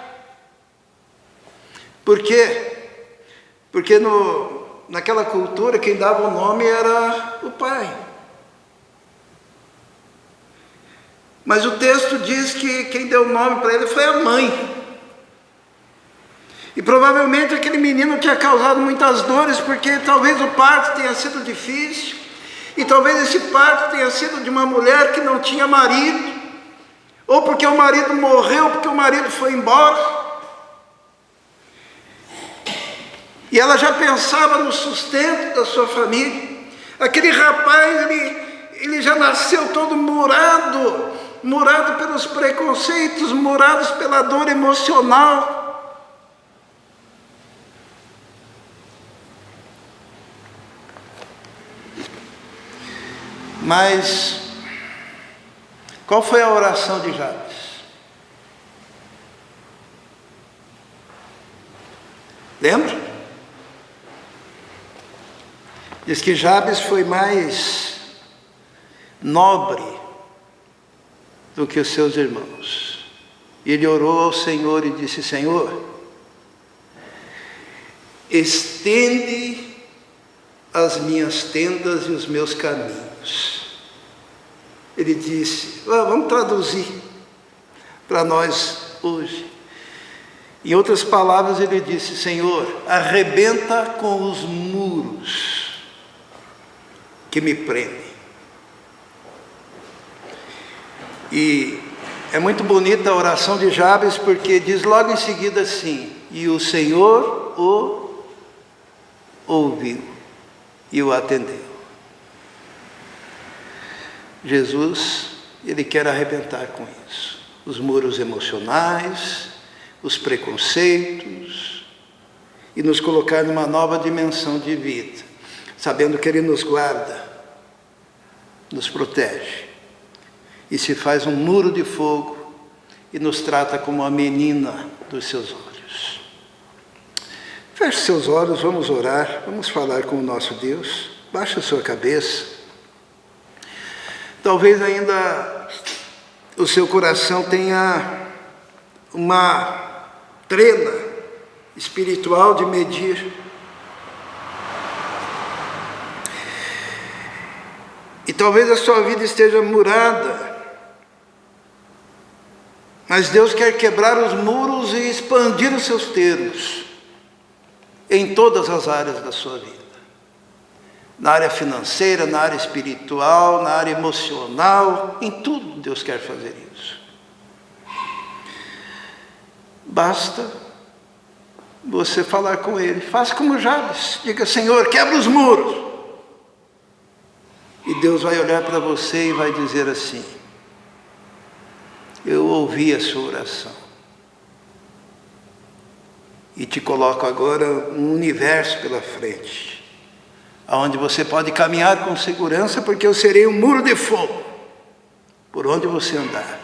Por quê? Porque naquela cultura quem dava o nome era o pai. Mas o texto diz que quem deu o nome para ele foi a mãe. E provavelmente aquele menino tinha causado muitas dores, porque talvez o parto tenha sido difícil, e talvez esse parto tenha sido de uma mulher que não tinha marido, ou porque o marido morreu, porque o marido foi embora. E ela já pensava no sustento da sua família. Aquele rapaz, ele já nasceu todo murado pelos preconceitos, murados pela dor emocional. Mas qual foi a oração de Jabes? Lembra? Diz que Jabes foi mais nobre do que os seus irmãos. Ele orou ao Senhor e disse: Senhor, estende as minhas tendas e os meus caminhos. Ele disse, vamos traduzir para nós hoje. Em outras palavras, ele disse: Senhor, arrebenta com os muros que me prendem. E é muito bonita a oração de Jabes, porque diz logo em seguida assim: e o Senhor o ouviu e o atendeu. Jesus, ele quer arrebentar com isso. Os muros emocionais, os preconceitos, e nos colocar numa nova dimensão de vida, sabendo que ele nos guarda, nos protege, e se faz um muro de fogo, e nos trata como a menina dos seus olhos. Feche seus olhos, vamos orar, vamos falar com o nosso Deus. Baixe a sua cabeça. Talvez ainda o seu coração tenha uma trena espiritual de medir. E talvez a sua vida esteja murada. Mas Deus quer quebrar os muros e expandir os seus termos em todas as áreas da sua vida. Na área financeira, na área espiritual, na área emocional, em tudo Deus quer fazer isso. Basta você falar com Ele. Faça como Jabes. Diga: Senhor, quebra os muros. E Deus vai olhar para você e vai dizer assim: eu ouvi a sua oração. E te coloco agora um universo pela frente, onde você pode caminhar com segurança, porque eu serei um muro de fogo por onde você andar,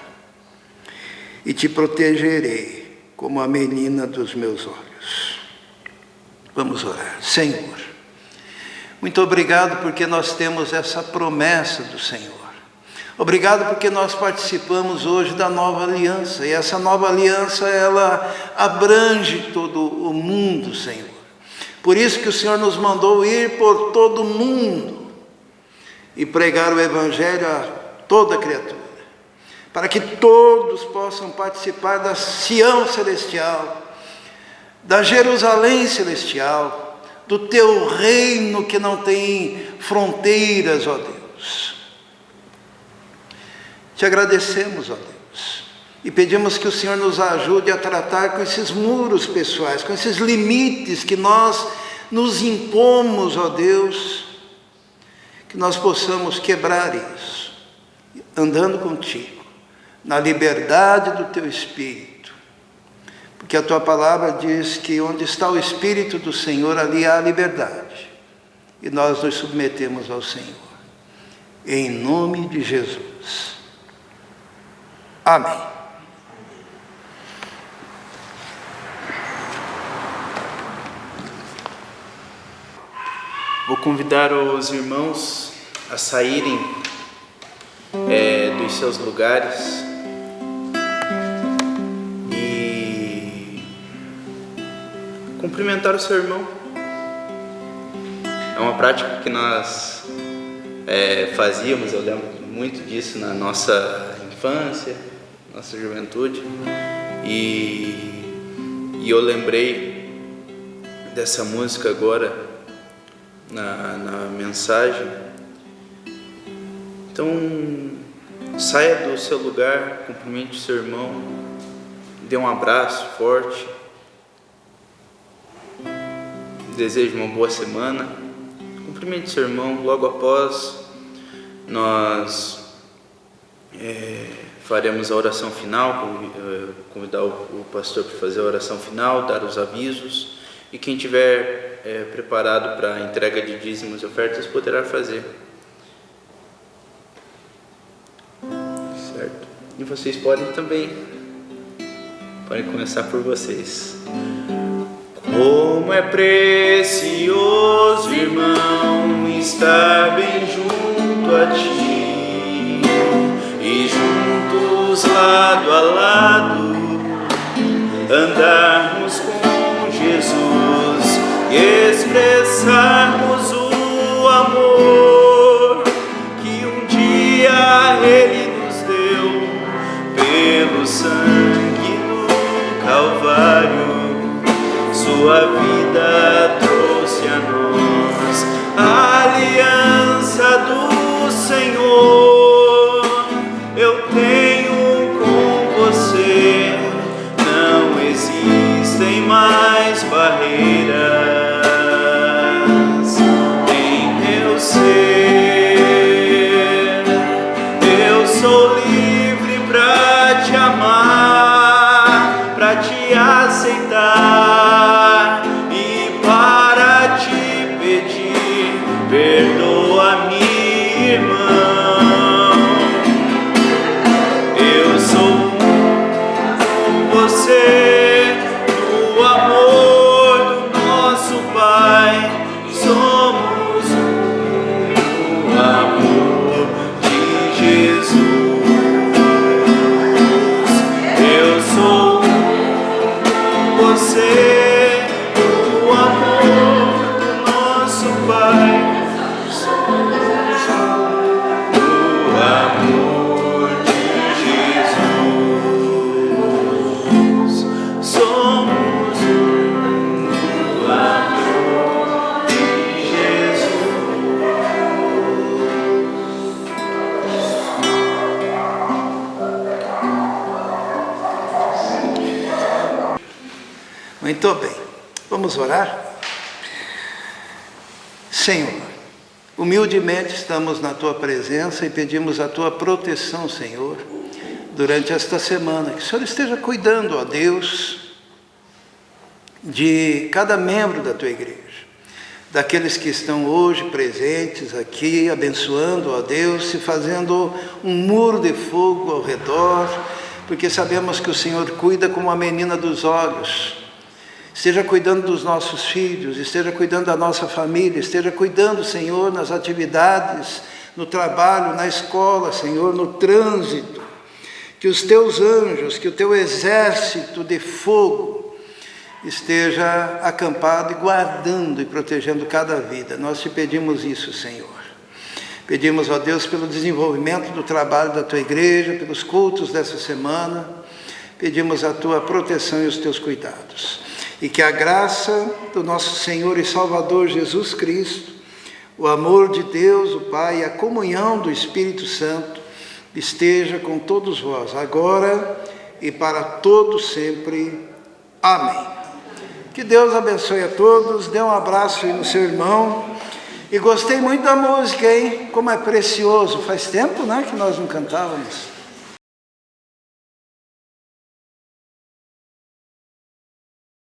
e te protegerei como a menina dos meus olhos. Vamos orar. Senhor, muito obrigado porque nós temos essa promessa do Senhor. Obrigado porque nós participamos hoje da nova aliança, e essa nova aliança, ela abrange todo o mundo, Senhor. Por isso que o Senhor nos mandou ir por todo o mundo e pregar o Evangelho a toda criatura, para que todos possam participar da Sião celestial, da Jerusalém celestial, do teu reino que não tem fronteiras, ó Deus. Te agradecemos, ó Deus, E pedimos que o Senhor nos ajude a tratar com esses muros pessoais, com esses limites que nós nos impomos, ó Deus, que nós possamos quebrar isso, andando contigo, na liberdade do teu Espírito. Porque a tua palavra diz que onde está o Espírito do Senhor, ali há liberdade. E nós nos submetemos ao Senhor. Em nome de Jesus. Amém. Vou convidar os irmãos a saírem dos seus lugares e cumprimentar o seu irmão. É uma prática que nós fazíamos, eu lembro muito disso na nossa infância, nossa juventude, e eu lembrei dessa música agora na mensagem. Então, saia do seu lugar, cumprimente o seu irmão, dê um abraço forte, deseje uma boa semana, cumprimente o seu irmão. Logo após, nós faremos a oração final, convidar o pastor para fazer a oração final, dar os avisos, e quem tiver preparado para a entrega de dízimos e ofertas poderá fazer. Certo? E vocês podem começar por vocês. Como é precioso, irmão, estar bem junto a ti, e juntos lado a lado andarmos com Jesus e expressarmos o amor que um dia Ele nos deu pelo sangue do Calvário. Sua vida trouxe a nós a aliança do Senhor. Eu tenho com você, não existem mais barreiras em meu ser. Eu sou livre pra te amar, pra te aceitar e para te pedir, perdoa-me, irmão. Eu sou com você no amor do nosso Pai. Somos um no amor de Jesus. Eu sou com você no amor do nosso Pai. Somos no amor de Jesus. Somos no amor de Jesus. Muito bem, vamos orar? Senhor, humildemente estamos na Tua presença e pedimos a Tua proteção, Senhor, durante esta semana. Que o Senhor esteja cuidando, ó Deus, de cada membro da Tua igreja, daqueles que estão hoje presentes aqui, abençoando, ó Deus, se fazendo um muro de fogo ao redor, porque sabemos que o Senhor cuida como a menina dos olhos. Esteja cuidando dos nossos filhos, esteja cuidando da nossa família, esteja cuidando, Senhor, nas atividades, no trabalho, na escola, Senhor, no trânsito. Que os Teus anjos, que o Teu exército de fogo esteja acampado e guardando e protegendo cada vida. Nós te pedimos isso, Senhor. Pedimos, ó Deus, pelo desenvolvimento do trabalho da Tua igreja, pelos cultos dessa semana. Pedimos a Tua proteção e os Teus cuidados. E que a graça do nosso Senhor e Salvador Jesus Cristo, o amor de Deus, o Pai, e a comunhão do Espírito Santo esteja com todos vós, agora e para todos sempre. Amém. Que Deus abençoe a todos. Dê um abraço aí no seu irmão. E gostei muito da música, hein? Como é precioso. Faz tempo, né, que nós não cantávamos.